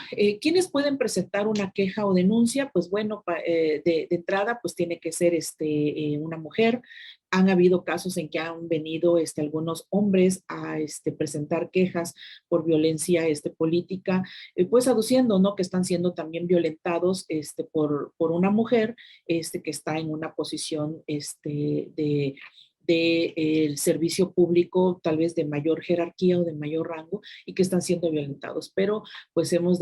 ¿quiénes pueden presentar una queja o denuncia? Pues bueno, de entrada, pues tiene que ser una mujer. Han habido casos en que han venido algunos hombres a presentar quejas por violencia política, pues aduciendo, ¿no?, que están siendo también violentados por una mujer que está en una posición del servicio público, tal vez de mayor jerarquía o de mayor rango, y que están siendo violentados. Pero pues hemos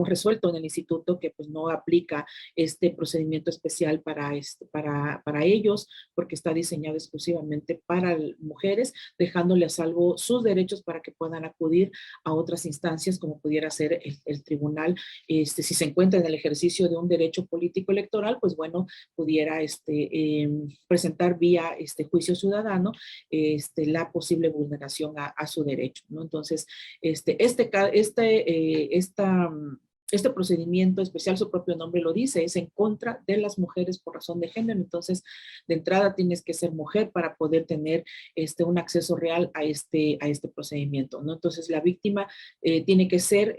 resuelto en el instituto que pues no aplica este procedimiento especial para ellos, porque está diseñado exclusivamente para mujeres, dejándole a salvo sus derechos para que puedan acudir a otras instancias, como pudiera ser el tribunal. Si se encuentra en el ejercicio de un derecho político electoral, pues bueno, pudiera presentar vía juicio ciudadano la posible vulneración a su derecho, ¿no? Entonces, este procedimiento especial, su propio nombre lo dice, es en contra de las mujeres por razón de género. Entonces, de entrada tienes que ser mujer para poder tener un acceso real a este procedimiento, ¿no? Entonces, la víctima tiene que ser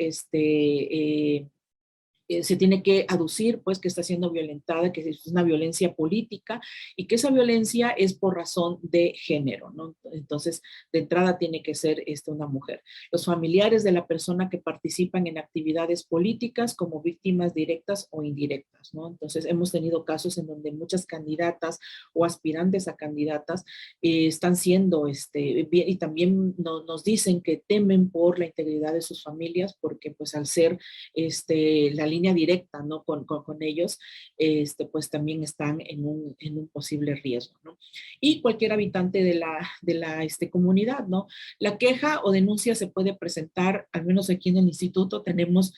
se tiene que aducir pues que está siendo violentada, que es una violencia política, y que esa violencia es por razón de género, ¿no? Entonces, de entrada tiene que ser una mujer. Los familiares de la persona que participan en actividades políticas como víctimas directas o indirectas, ¿no? Entonces, hemos tenido casos en donde muchas candidatas o aspirantes a candidatas están siendo, y también nos dicen que temen por la integridad de sus familias, porque pues al ser la línea directa, ¿no?, con ellos, pues también están en un posible riesgo, ¿no? Y cualquier habitante de la comunidad, ¿no? La queja o denuncia se puede presentar, al menos aquí en el instituto tenemos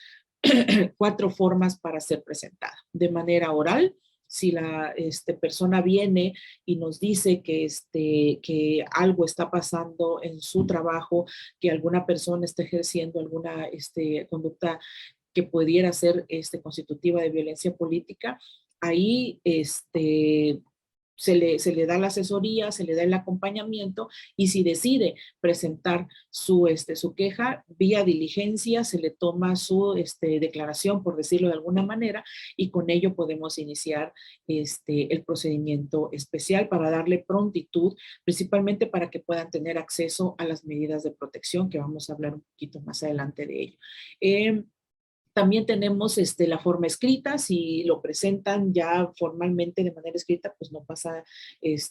4 formas para ser presentada. De manera oral, si la persona viene y nos dice que algo está pasando en su trabajo, que alguna persona está ejerciendo alguna conducta que pudiera ser constitutiva de violencia política, ahí se le da la asesoría, se le da el acompañamiento, y si decide presentar su queja, vía diligencia se le toma su declaración, por decirlo de alguna manera, y con ello podemos iniciar el procedimiento especial para darle prontitud, principalmente para que puedan tener acceso a las medidas de protección, que vamos a hablar un poquito más adelante de ello. También tenemos la forma escrita. Si lo presentan ya formalmente de manera escrita, pues no pasa,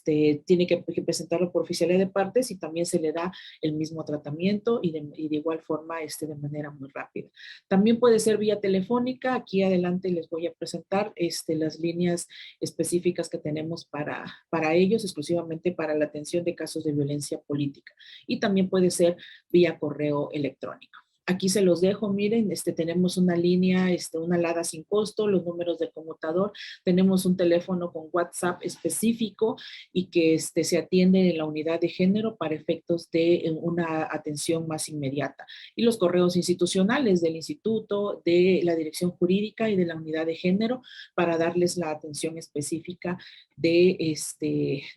tiene que presentarlo por oficialía de partes, y también se le da el mismo tratamiento y de igual forma de manera muy rápida. También puede ser vía telefónica. Aquí adelante les voy a presentar las líneas específicas que tenemos para ellos, exclusivamente para la atención de casos de violencia política, y también puede ser vía correo electrónico. Aquí se los dejo, miren, tenemos una línea, una alada sin costo, los números de conmutador, tenemos un teléfono con WhatsApp específico y que se atiende en la unidad de género para efectos de una atención más inmediata. Y los correos institucionales del instituto, de la dirección jurídica y de la unidad de género para darles la atención específica de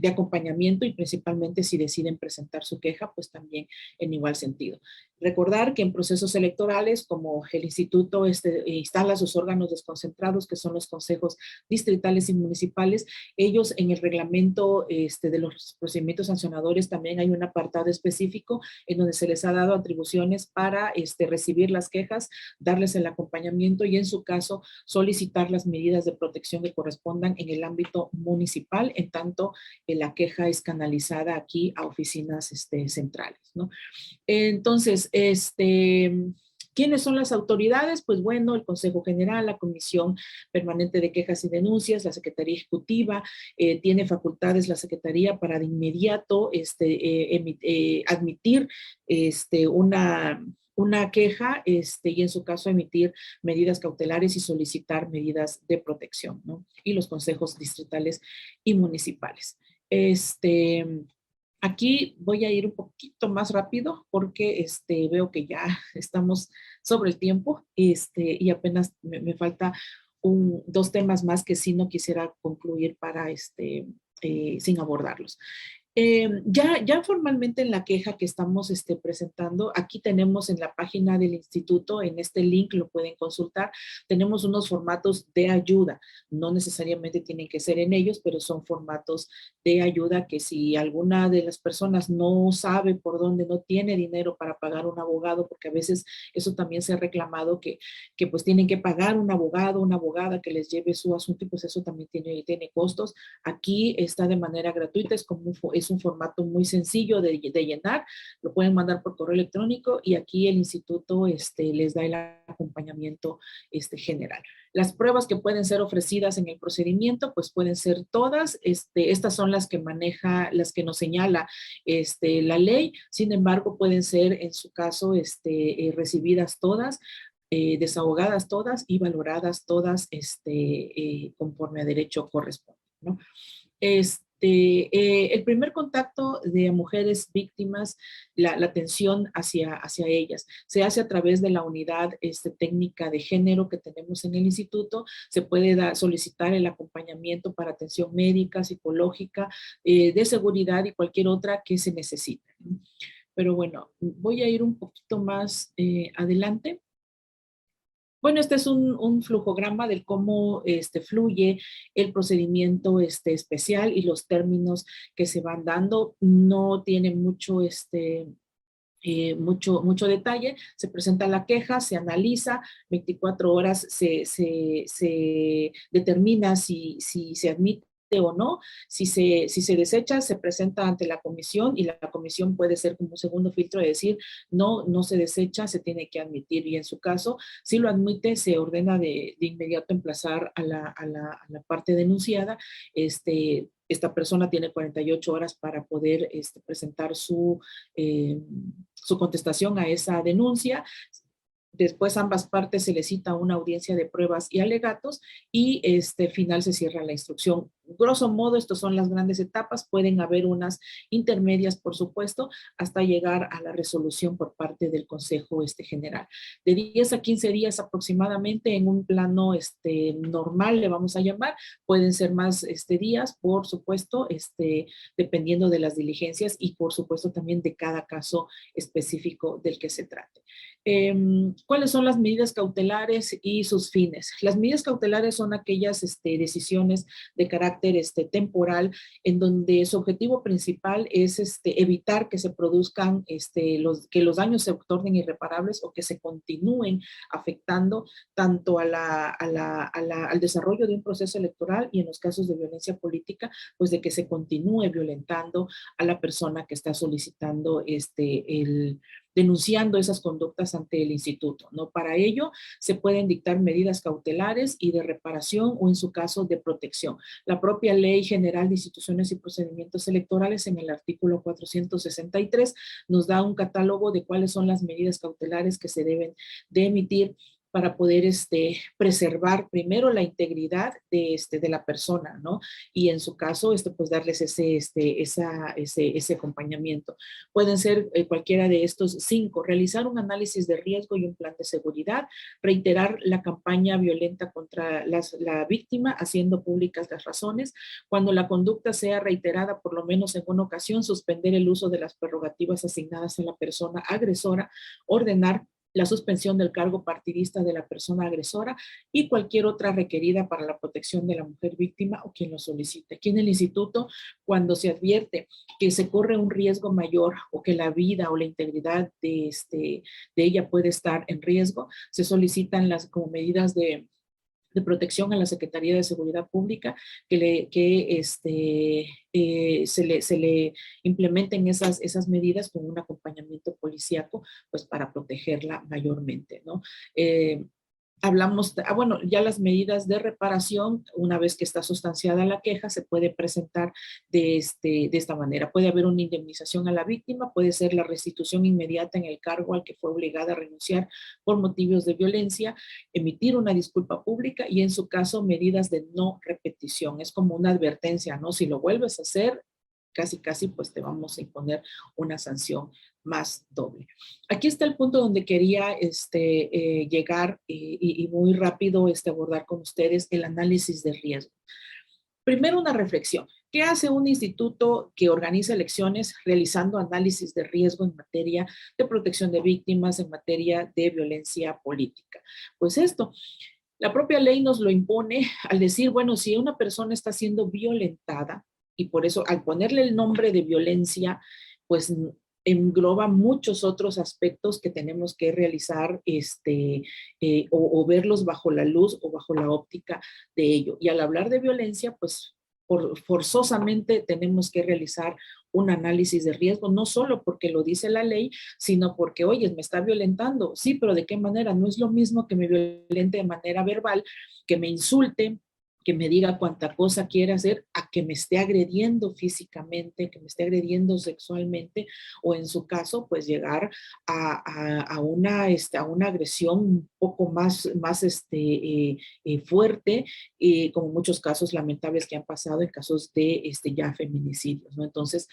acompañamiento y principalmente si deciden presentar su queja, pues también en igual sentido. Recordar que en procesos electorales, como el instituto instala sus órganos desconcentrados, que son los consejos distritales y municipales, ellos en el reglamento de los procedimientos sancionadores también hay un apartado específico en donde se les ha dado atribuciones para recibir las quejas, darles el acompañamiento y en su caso solicitar las medidas de protección que correspondan en el ámbito municipal, en tanto la queja es canalizada aquí a oficinas centrales, ¿no? Entonces, ¿quiénes son las autoridades? Pues bueno, el Consejo General, la Comisión Permanente de Quejas y Denuncias, la Secretaría Ejecutiva, tiene facultades la Secretaría para de inmediato admitir una queja y en su caso emitir medidas cautelares y solicitar medidas de protección, ¿no? Y los consejos distritales y municipales. Aquí voy a ir un poquito más rápido porque veo que ya estamos sobre el tiempo y apenas me falta dos temas más que sí no quisiera concluir para sin abordarlos. Ya formalmente en la queja que estamos presentando, aquí tenemos en la página del instituto, en este link lo pueden consultar, tenemos unos formatos de ayuda, no necesariamente tienen que ser en ellos, pero son formatos de ayuda que si alguna de las personas no sabe por dónde, no tiene dinero para pagar un abogado, porque a veces eso también se ha reclamado que pues tienen que pagar un abogado, una abogada que les lleve su asunto y pues eso también tiene costos. Aquí está de manera gratuita, es un formato muy sencillo de llenar, lo pueden mandar por correo electrónico y aquí el instituto les da el acompañamiento general. Las pruebas que pueden ser ofrecidas en el procedimiento, pues pueden ser todas, estas son las que maneja, las que nos señala la ley, sin embargo pueden ser en su caso recibidas todas, desahogadas todas y valoradas todas conforme a derecho corresponde, ¿no? El primer contacto de mujeres víctimas, la atención hacia ellas, se hace a través de la unidad técnica de género que tenemos en el instituto. Se puede solicitar el acompañamiento para atención médica, psicológica, de seguridad y cualquier otra que se necesite. Pero bueno, voy a ir un poquito más adelante. Bueno, este es un flujograma de cómo fluye el procedimiento especial y los términos que se van dando. No tiene mucho detalle. Se presenta la queja, se analiza, 24 horas se determina si se admite o no. Si se desecha, se presenta ante la comisión y la comisión puede ser como un segundo filtro de decir no se desecha, se tiene que admitir, y en su caso, si lo admite, se ordena de inmediato emplazar a la parte denunciada. Esta persona tiene 48 horas para poder presentar su contestación a esa denuncia. Después ambas partes se les cita una audiencia de pruebas y alegatos y final se cierra la instrucción. Grosso modo, estas son las grandes etapas. Pueden haber unas intermedias, por supuesto, hasta llegar a la resolución por parte del Consejo General. De 10 a 15 días aproximadamente en un plano normal, le vamos a llamar. Pueden ser más días, por supuesto, dependiendo de las diligencias y por supuesto también de cada caso específico del que se trate. ¿Cuáles son las medidas cautelares y sus fines? Las medidas cautelares son aquellas decisiones de carácter temporal en donde su objetivo principal es evitar que se produzcan que los daños se tornen irreparables o que se continúen afectando tanto al desarrollo de un proceso electoral y en los casos de violencia política, pues de que se continúe violentando a la persona que está solicitando denunciando esas conductas ante el instituto, ¿no? Para ello se pueden dictar medidas cautelares y de reparación o en su caso de protección. La propia Ley General de Instituciones y Procedimientos Electorales en el artículo 463 nos da un catálogo de cuáles son las medidas cautelares que se deben de emitir para poder preservar primero la integridad de la persona, ¿no? Y en su caso, pues darles ese acompañamiento. Pueden ser cualquiera de estos 5, realizar un análisis de riesgo y un plan de seguridad, reiterar la campaña violenta contra la víctima, haciendo públicas las razones, cuando la conducta sea reiterada por lo menos en una ocasión, suspender el uso de las prerrogativas asignadas a la persona agresora, ordenar la suspensión del cargo partidista de la persona agresora y cualquier otra requerida para la protección de la mujer víctima o quien lo solicite. Aquí en el instituto, cuando se advierte que se corre un riesgo mayor o que la vida o la integridad de ella puede estar en riesgo, se solicitan como medidas de protección a la Secretaría de Seguridad Pública, se le implementen esas medidas con un acompañamiento policíaco, pues para protegerla mayormente, ¿no? Hablamos, bueno, ya las medidas de reparación, una vez que está sustanciada la queja, se puede presentar de esta manera. Puede haber una indemnización a la víctima, puede ser la restitución inmediata en el cargo al que fue obligada a renunciar por motivos de violencia, emitir una disculpa pública y en su caso medidas de no repetición. Es como una advertencia, ¿no? Si lo vuelves a hacer, casi pues te vamos a imponer una sanción más doble. Aquí está el punto donde quería llegar y muy rápido abordar con ustedes el análisis de riesgo. Primero una reflexión. ¿Qué hace un instituto que organiza elecciones realizando análisis de riesgo en materia de protección de víctimas, en materia de violencia política? Pues esto, la propia ley nos lo impone al decir, bueno, si una persona está siendo violentada, y por eso al ponerle el nombre de violencia, pues engloba muchos otros aspectos que tenemos que realizar o verlos bajo la luz o bajo la óptica de ello. Y al hablar de violencia, pues forzosamente tenemos que realizar un análisis de riesgo, no solo porque lo dice la ley, sino porque, oye, me está violentando. Sí, pero ¿de qué manera? No es lo mismo que me violente de manera verbal, que me insulte, que me diga cuánta cosa quiere hacer, a que me esté agrediendo físicamente, que me esté agrediendo sexualmente, o en su caso, pues llegar a una agresión un poco más fuerte, como muchos casos lamentables que han pasado en casos de ya feminicidios, ¿no? Entonces,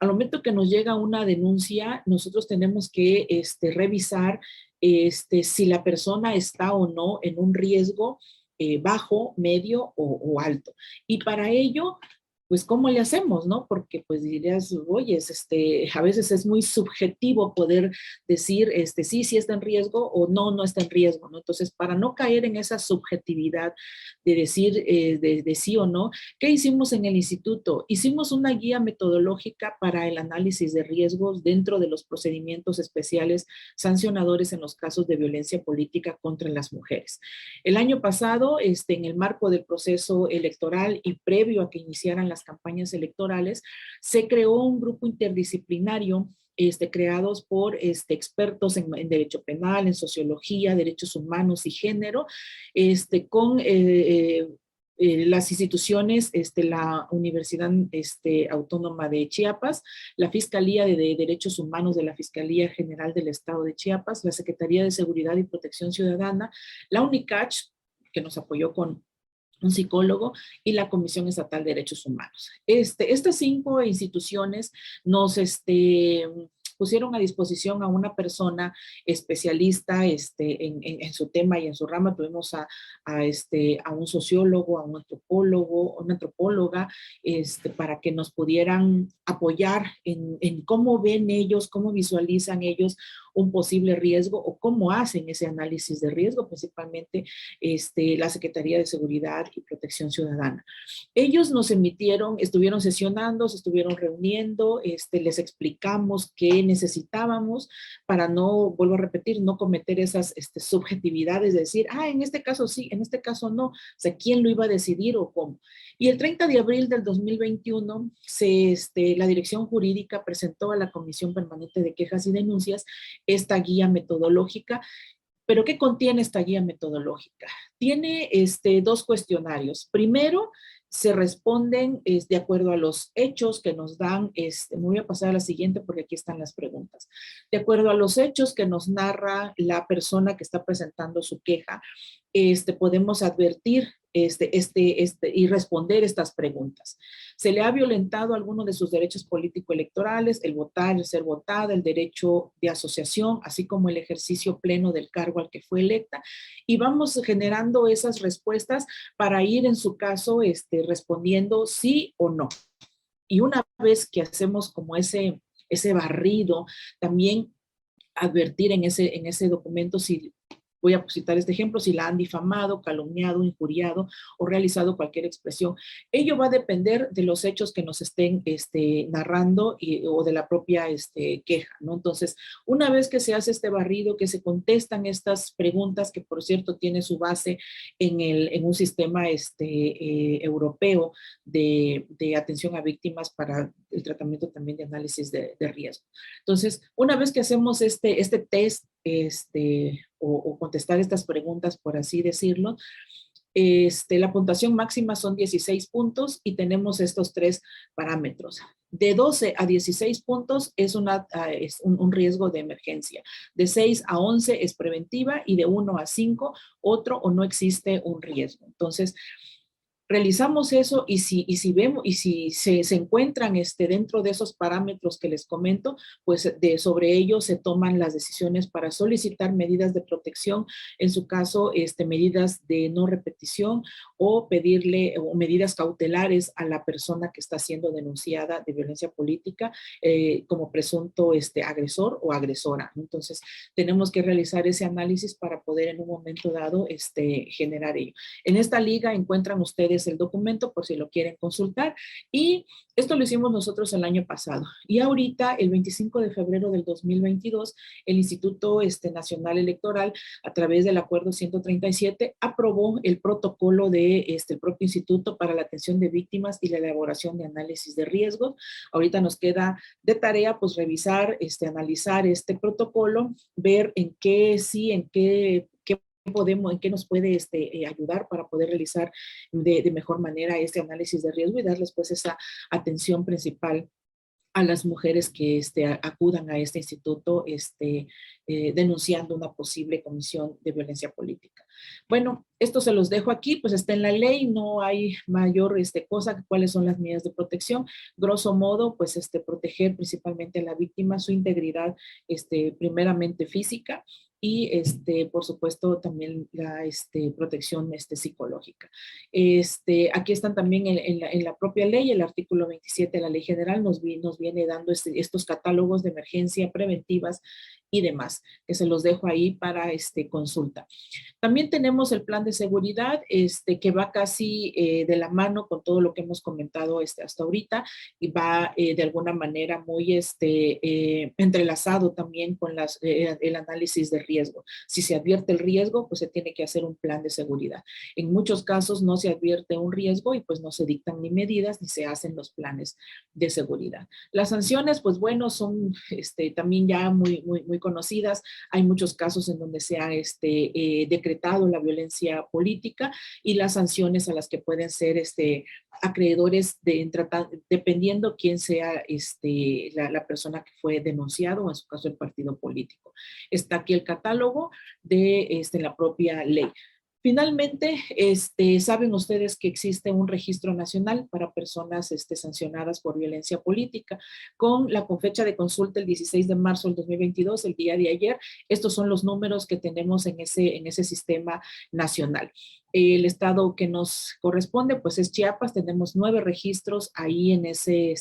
al momento que nos llega una denuncia, nosotros tenemos que revisar si la persona está o no en un riesgo bajo, medio o alto. Y para ello, pues, ¿cómo le hacemos, no? Porque, pues, dirías, oye, a veces es muy subjetivo poder decir, sí está en riesgo o no está en riesgo, ¿no? Entonces, para no caer en esa subjetividad de decir de sí o no, ¿qué hicimos en el instituto? Hicimos una guía metodológica para el análisis de riesgos dentro de los procedimientos especiales sancionadores en los casos de violencia política contra las mujeres. El año pasado, en el marco del proceso electoral y previo a que iniciaran las campañas electorales, se creó un grupo interdisciplinario creados por expertos en derecho penal, en sociología, derechos humanos y género, con las instituciones, la Universidad Autónoma de Chiapas, la Fiscalía de Derechos Humanos de la Fiscalía General del Estado de Chiapas, la Secretaría de Seguridad y Protección Ciudadana, la UNICACH, que nos apoyó con un psicólogo, y la Comisión Estatal de Derechos Humanos. Estas 5 instituciones nos pusieron a disposición a una persona especialista en su tema y en su rama. Tuvimos a un sociólogo, a un antropólogo, una antropóloga, para que nos pudieran apoyar en cómo ven ellos, cómo visualizan ellos un posible riesgo o cómo hacen ese análisis de riesgo, principalmente la Secretaría de Seguridad y Protección Ciudadana. Ellos nos estuvieron sesionando, se estuvieron reuniendo, les explicamos qué necesitábamos para no, vuelvo a repetir, no cometer esas subjetividades de decir, en este caso sí, en este caso no, o sea, ¿quién lo iba a decidir o cómo? Y el 30 de abril del 2021, la Dirección Jurídica presentó a la Comisión Permanente de Quejas y Denuncias esta guía metodológica. ¿Pero qué contiene esta guía metodológica? Tiene dos cuestionarios. Primero, se responden de acuerdo a los hechos que nos dan, me voy a pasar a la siguiente porque aquí están las preguntas. De acuerdo a los hechos que nos narra la persona que está presentando su queja, podemos advertir y responder estas preguntas. ¿Se le ha violentado alguno de sus derechos político-electorales, el votar, el ser votada, el derecho de asociación, así como el ejercicio pleno del cargo al que fue electa? Y vamos generando esas respuestas para ir en su caso respondiendo sí o no. Y una vez que hacemos como ese barrido, también advertir en ese documento si, voy a citar este ejemplo, si la han difamado, calumniado, injuriado o realizado cualquier expresión. Ello va a depender de los hechos que nos estén narrando o de la propia queja, ¿no? Entonces, una vez que se hace este barrido, que se contestan estas preguntas, que por cierto tiene su base en un sistema europeo de atención a víctimas para el tratamiento también de análisis de riesgo. Entonces, una vez que hacemos este test, o contestar estas preguntas, por así decirlo, la puntuación máxima son 16 puntos y tenemos estos 3 parámetros. De 12 a 16 puntos es un riesgo de emergencia. De 6 a 11 es preventiva y de 1 a 5 otro o no existe un riesgo. Entonces, realizamos eso y si vemos y si se encuentran dentro de esos parámetros que les comento, pues sobre ello se toman las decisiones para solicitar medidas de protección, en su caso medidas de no repetición o pedirle o medidas cautelares a la persona que está siendo denunciada de violencia política como presunto agresor o agresora. Entonces tenemos que realizar ese análisis para poder en un momento dado generar ello. En esta liga encuentran ustedes el documento por si lo quieren consultar y esto lo hicimos nosotros el año pasado y ahorita el 25 de febrero del 2022 el Instituto Nacional Electoral a través del acuerdo 137 aprobó el protocolo de el propio instituto para la atención de víctimas y la elaboración de análisis de riesgos. Ahorita nos queda de tarea pues revisar, analizar este protocolo, ver en qué sí, en qué nos puede ayudar para poder realizar de mejor manera este análisis de riesgo y darles pues esa atención principal a las mujeres que acudan a este instituto denunciando una posible comisión de violencia política. Bueno, esto se los dejo aquí, pues está en la ley, no hay mayor cosa, cuáles son las medidas de protección. Grosso modo, pues proteger principalmente a la víctima, su integridad primeramente física, y por supuesto también la protección psicológica. Aquí están también en la propia ley, el artículo 27 de la Ley General nos viene dando estos catálogos de emergencia preventivas y demás, que se los dejo ahí para consulta. También tenemos el plan de seguridad que va casi de la mano con todo lo que hemos comentado hasta ahorita y va de alguna manera muy entrelazado también con el análisis de riesgo. Si se advierte el riesgo, pues se tiene que hacer un plan de seguridad. En muchos casos no se advierte un riesgo y pues no se dictan ni medidas ni se hacen los planes de seguridad. Las sanciones, pues bueno, son también ya muy conocidas. Hay muchos casos en donde se ha decretado la violencia política y las sanciones a las que pueden ser acreedores dependiendo quién sea la persona que fue denunciado o en su caso el partido político. Está aquí el catálogo de la propia ley. Finalmente, saben ustedes que existe un registro nacional para personas sancionadas por violencia política con fecha de consulta el 16 de marzo del 2022, el día de ayer. Estos son los números que tenemos en ese sistema nacional. El estado que nos corresponde pues es Chiapas, tenemos 9 registros ahí en ese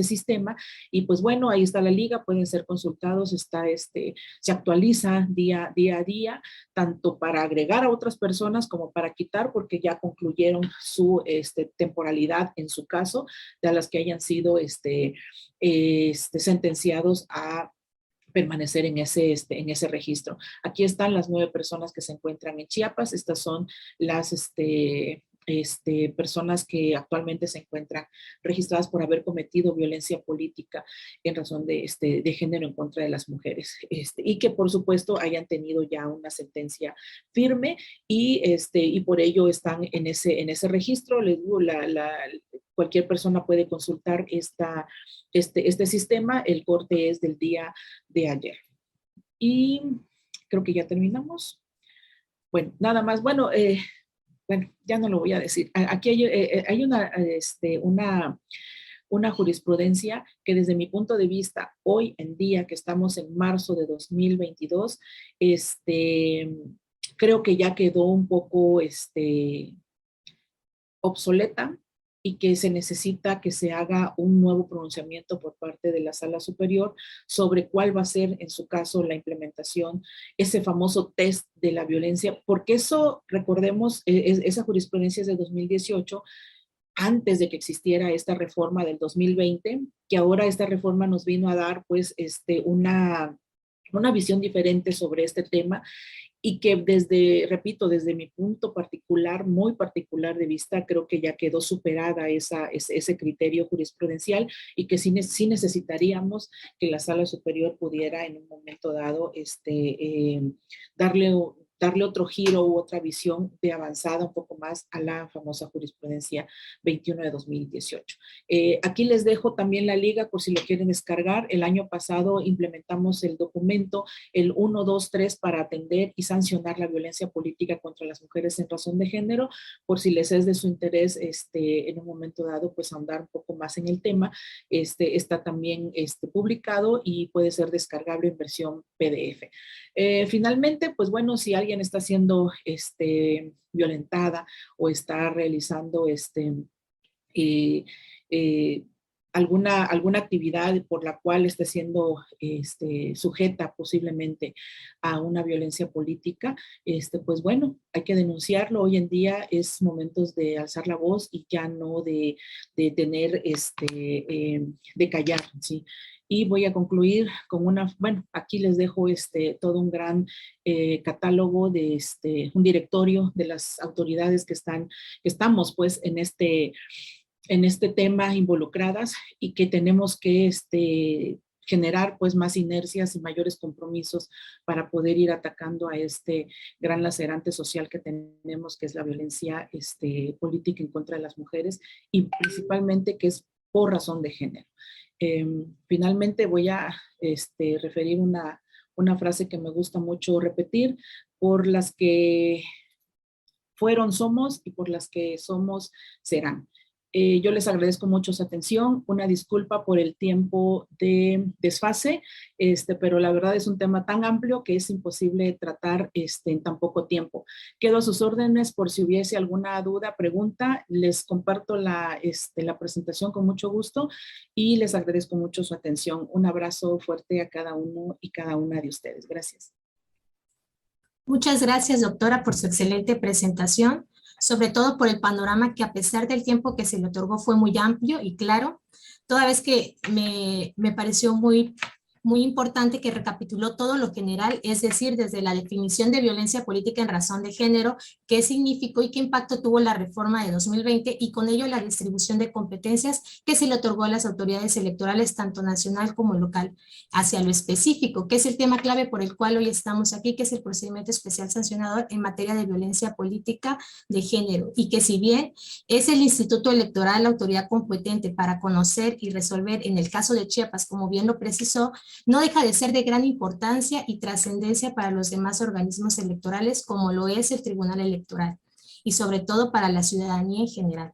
sistema y pues bueno, ahí está la liga, pueden ser consultados, se actualiza día a día, tanto para agregar a otras personas como para quitar porque ya concluyeron su temporalidad en su caso, de las que hayan sido sentenciados a permanecer en ese registro. Aquí están las 9 personas que se encuentran en Chiapas. Estas son las personas que actualmente se encuentran registradas por haber cometido violencia política en razón de género en contra de las mujeres, y que por supuesto hayan tenido ya una sentencia firme y por ello están en ese registro. Les digo, cualquier persona puede consultar este sistema. El corte es del día de ayer. Y creo que ya terminamos. Bueno, nada más. Bueno, ya no lo voy a decir. Aquí hay una jurisprudencia que desde mi punto de vista, hoy en día que estamos en marzo de 2022, creo que ya quedó un poco obsoleta, y que se necesita que se haga un nuevo pronunciamiento por parte de la Sala Superior sobre cuál va a ser, en su caso, la implementación, ese famoso test de la violencia, porque eso, recordemos, esa jurisprudencia es de 2018, antes de que existiera esta reforma del 2020, que ahora esta reforma nos vino a dar, pues, una visión diferente sobre este tema, y que repito, desde mi punto particular, muy particular de vista, creo que ya quedó superada ese criterio jurisprudencial, y que sí necesitaríamos que la Sala Superior pudiera en un momento dado darle otro giro u otra visión de avanzada un poco más a la famosa jurisprudencia 21 de 2018. Aquí les dejo también la liga por si lo quieren descargar. El año pasado implementamos el documento, el 123, para atender y sancionar la violencia política contra las mujeres en razón de género, por si les es de su interés en un momento dado, pues ahondar un poco más en el tema. Está también publicado y puede ser descargable en versión PDF. Finalmente, pues bueno, si alguien está siendo violentada o está realizando alguna actividad por la cual esté siendo sujeta posiblemente a una violencia política, pues bueno, hay que denunciarlo. Hoy en día es momentos de alzar la voz y ya no de tener, de callar, ¿sí? Y voy a concluir con bueno, aquí les dejo todo un gran catálogo de un directorio de las autoridades que estamos pues en este tema involucradas, y que tenemos que generar pues más inercias y mayores compromisos para poder ir atacando a este gran lacerante social que tenemos, que es la violencia política en contra de las mujeres, y principalmente que es por razón de género. Finalmente voy a referir una frase que me gusta mucho repetir: por las que fueron, somos, y por las que somos, serán. Yo les agradezco mucho su atención, una disculpa por el tiempo de desfase, pero la verdad es un tema tan amplio que es imposible tratar en tan poco tiempo. Quedo a sus órdenes por si hubiese alguna duda, pregunta. Les comparto la presentación con mucho gusto y les agradezco mucho su atención. Un abrazo fuerte a cada uno y cada una de ustedes. Gracias. Muchas gracias, doctora, por su excelente presentación, sobre todo por el panorama que, a pesar del tiempo que se le otorgó, fue muy amplio y claro, toda vez que me pareció muy importante que recapituló todo lo general, es decir, desde la definición de violencia política en razón de género, qué significó y qué impacto tuvo la reforma de 2020, y con ello la distribución de competencias que se le otorgó a las autoridades electorales, tanto nacional como local, hacia lo específico, que es el tema clave por el cual hoy estamos aquí, que es el procedimiento especial sancionador en materia de violencia política de género, y que si bien es el Instituto Electoral la autoridad competente para conocer y resolver en el caso de Chiapas, como bien lo precisó, no deja de ser de gran importancia y trascendencia para los demás organismos electorales, como lo es el Tribunal Electoral, y sobre todo para la ciudadanía en general.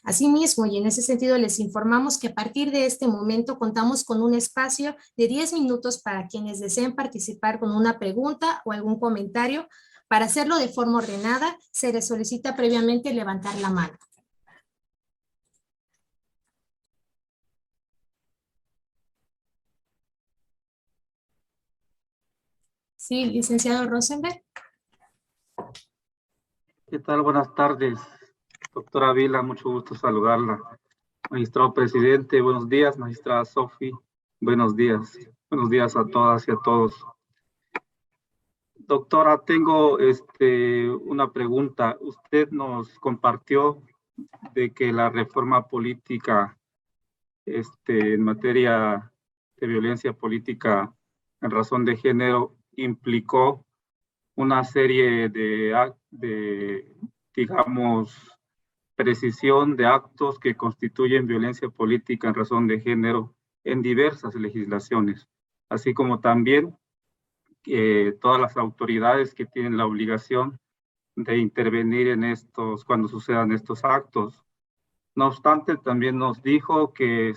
Asimismo, y en ese sentido, les informamos que a partir de este momento contamos con un espacio de 10 minutos para quienes deseen participar con una pregunta o algún comentario. Para hacerlo de forma ordenada, se les solicita previamente levantar la mano. Sí, licenciado Rosenberg. ¿Qué tal? Buenas tardes, doctora Vila, mucho gusto saludarla. Magistrado presidente, buenos días. Magistrada Sofi, buenos días. Buenos días a todas y a todos. Doctora, tengo una pregunta. Usted nos compartió de que la reforma política en materia de violencia política en razón de género implicó una serie de, digamos, precisión de actos que constituyen violencia política en razón de género en diversas legislaciones, así como también todas las autoridades que tienen la obligación de intervenir en estos, cuando sucedan estos actos. No obstante, también nos dijo que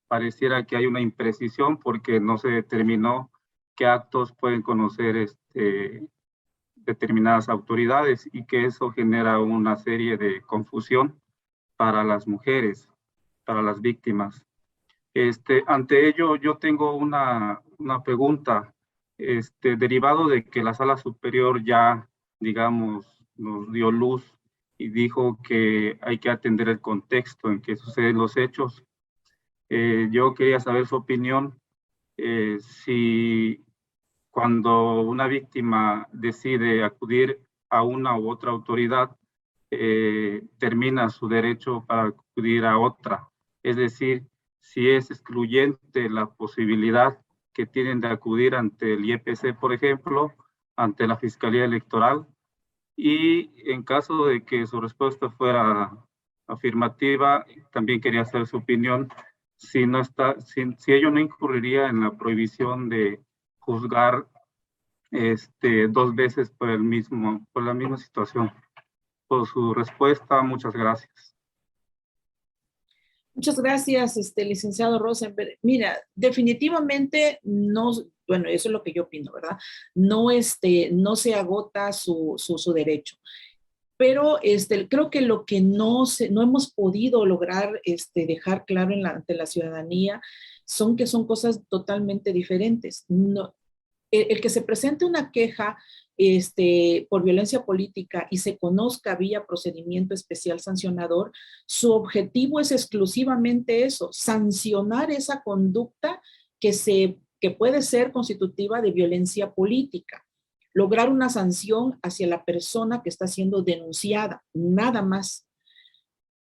pareciera que hay una imprecisión porque no se determinó qué actos pueden conocer determinadas autoridades y que eso genera una serie de confusión para las mujeres, para las víctimas. Ante ello, yo tengo una pregunta. Derivado de que la Sala Superior ya, digamos, nos dio luz y dijo que hay que atender el contexto en que suceden los hechos, yo quería saber su opinión, si cuando una víctima decide acudir a una u otra autoridad, termina su derecho para acudir a otra. Es decir, si es excluyente la posibilidad que tienen de acudir ante el IEPC, por ejemplo, ante la Fiscalía Electoral, y en caso de que su respuesta fuera afirmativa, también quería saber su opinión, si ello no incurriría en la prohibición de juzgar dos veces por la misma situación. Por su respuesta, muchas gracias. Muchas gracias, licenciado Rosenberg. Mira, definitivamente no, bueno, eso es lo que yo opino, ¿verdad? No, no se agota su derecho. Pero creo que lo que no hemos podido lograr dejar claro ante la ciudadanía son cosas totalmente diferentes. No, el que se presente una queja por violencia política y se conozca vía procedimiento especial sancionador, su objetivo es exclusivamente eso, sancionar esa conducta que puede ser constitutiva de violencia política, lograr una sanción hacia la persona que está siendo denunciada, nada más.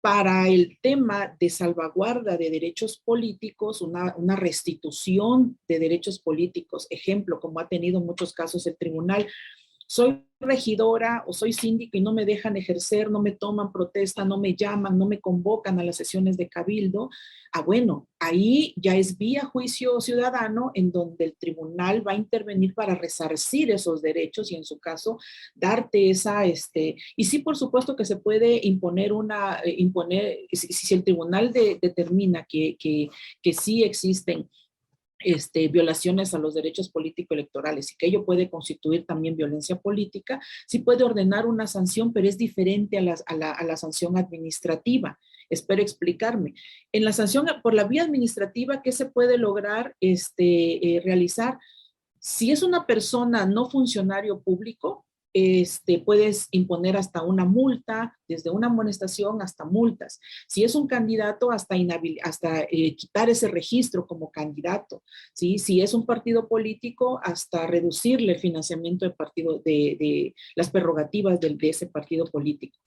Para el tema de salvaguarda de derechos políticos, una restitución de derechos políticos, ejemplo, como ha tenido muchos casos el tribunal, soy regidora o soy síndico y no me dejan ejercer, no me toman protesta, no me llaman, no me convocan a las sesiones de cabildo, bueno, ahí ya es vía juicio ciudadano en donde el tribunal va a intervenir para resarcir esos derechos y en su caso darte esa, y sí, por supuesto que se puede imponer si el tribunal determina que sí existen violaciones a los derechos político-electorales y que ello puede constituir también violencia política, sí puede ordenar una sanción, pero es diferente a la sanción administrativa. Espero explicarme. En la sanción por la vía administrativa, ¿qué se puede lograr realizar? Si es una persona no funcionario público, puedes imponer hasta una multa, desde una amonestación hasta multas. Si es un candidato, hasta quitar ese registro como candidato, ¿sí? Si es un partido político, hasta reducirle el financiamiento del partido, de las prerrogativas de ese partido político.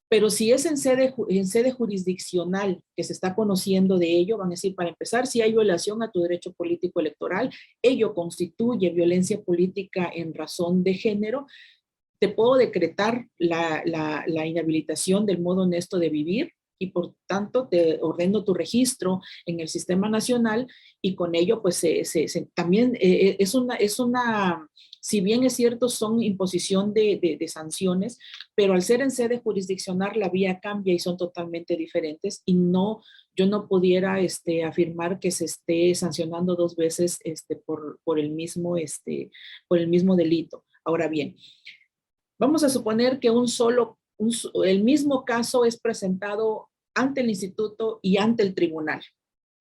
Pero si es en sede jurisdiccional que se está conociendo de ello, van a decir, para empezar, si hay violación a tu derecho político electoral, ello constituye violencia política en razón de género, te puedo decretar la inhabilitación del modo honesto de vivir y por tanto te ordeno tu registro en el sistema nacional y con ello pues también es una, si bien es cierto son imposición de sanciones, pero al ser en sede jurisdiccional la vía cambia y son totalmente diferentes y yo no pudiera afirmar que se esté sancionando dos veces por el mismo delito. Ahora bien, vamos a suponer que el mismo caso es presentado ante el instituto y ante el tribunal.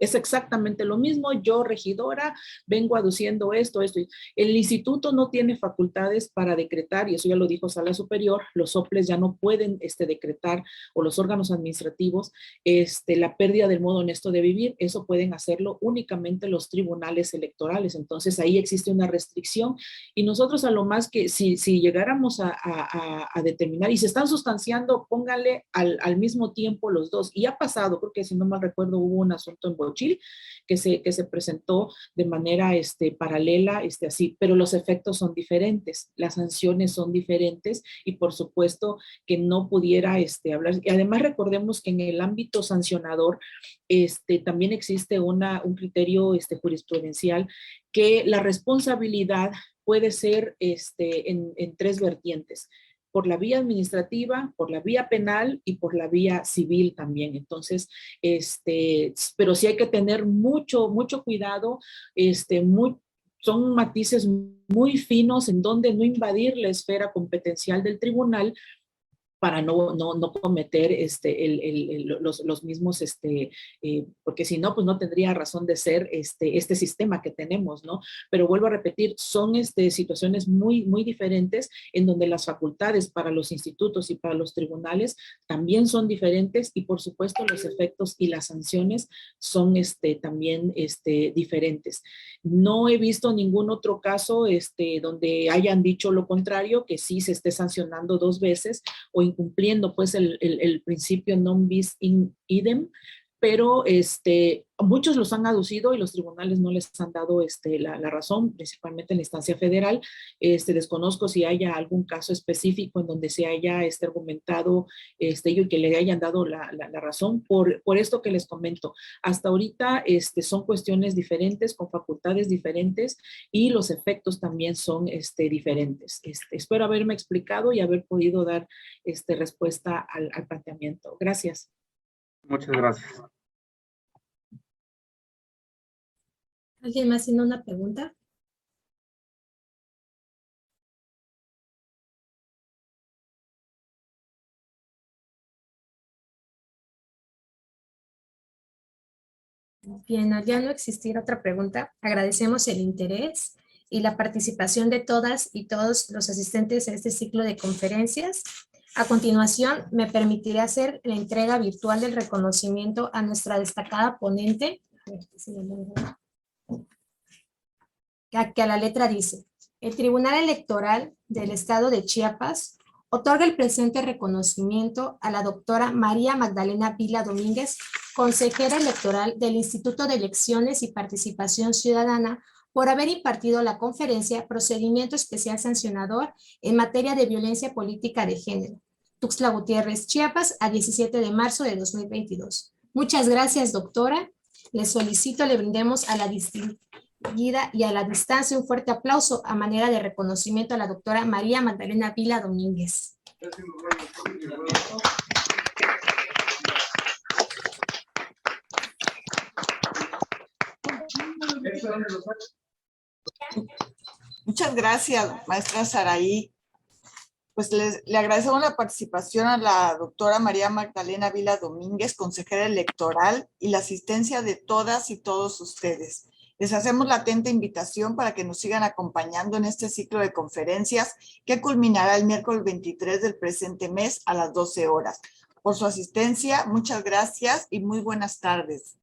Es exactamente lo mismo. Yo, regidora, vengo aduciendo esto. El instituto no tiene facultades para decretar, y eso ya lo dijo Sala Superior, los soples ya no pueden decretar, o los órganos administrativos, la pérdida del modo honesto de vivir. Eso pueden hacerlo únicamente los tribunales electorales. Entonces ahí existe una restricción, y nosotros a lo más que si llegáramos a determinar, y se están sustanciando, póngale al mismo tiempo los dos, y ha pasado, creo que si no mal recuerdo hubo un asunto en Bochil que se presentó de manera paralela, así, pero los efectos son diferentes, las sanciones son diferentes, y por supuesto que no pudiera hablar. Y además recordemos que en el ámbito sancionador también existe un criterio jurisprudencial, que la responsabilidad puede ser en tres vertientes: por la vía administrativa, por la vía penal y por la vía civil también. Entonces, pero sí hay que tener mucho cuidado, son matices muy finos en donde no invadir la esfera competencial del tribunal para no cometer los mismos, porque si no, pues no tendría razón de ser este sistema que tenemos, ¿no? Pero vuelvo a repetir, son situaciones muy diferentes, en donde las facultades para los institutos y para los tribunales también son diferentes, y por supuesto los efectos y las sanciones son también diferentes. No he visto ningún otro caso donde hayan dicho lo contrario, que sí se esté sancionando dos veces o incumpliendo pues el principio non bis in idem, pero muchos los han aducido y los tribunales no les han dado la razón, principalmente en la instancia federal. Desconozco si haya algún caso específico en donde se haya argumentado y que le hayan dado la razón por esto que les comento. Hasta ahorita son cuestiones diferentes, con facultades diferentes, y los efectos también son diferentes. Espero haberme explicado y haber podido dar respuesta al planteamiento. Gracias. Muchas gracias. ¿Alguien más tiene una pregunta? Bien, al ya no existir otra pregunta, agradecemos el interés y la participación de todas y todos los asistentes a este ciclo de conferencias. A continuación, me permitiré hacer la entrega virtual del reconocimiento a nuestra destacada ponente, que a la letra dice: el Tribunal Electoral del Estado de Chiapas otorga el presente reconocimiento a la doctora María Magdalena Vila Domínguez, consejera electoral del Instituto de Elecciones y Participación Ciudadana, por haber impartido la conferencia Procedimiento Especial Sancionador en materia de violencia política de género, Tuxtla Gutiérrez, Chiapas, a 17 de marzo de 2022. Muchas gracias, doctora. Le solicito le brindemos a la distinguida y a la distancia un fuerte aplauso a manera de reconocimiento a la doctora María Magdalena Vila Domínguez. Muchas gracias, maestra Saraí. Pues le agradecemos la participación a la doctora María Magdalena Vila Domínguez, consejera electoral, y la asistencia de todas y todos ustedes. Les hacemos la atenta invitación para que nos sigan acompañando en este ciclo de conferencias que culminará el miércoles 23 del presente mes a las 12 horas. Por su asistencia, muchas gracias y muy buenas tardes.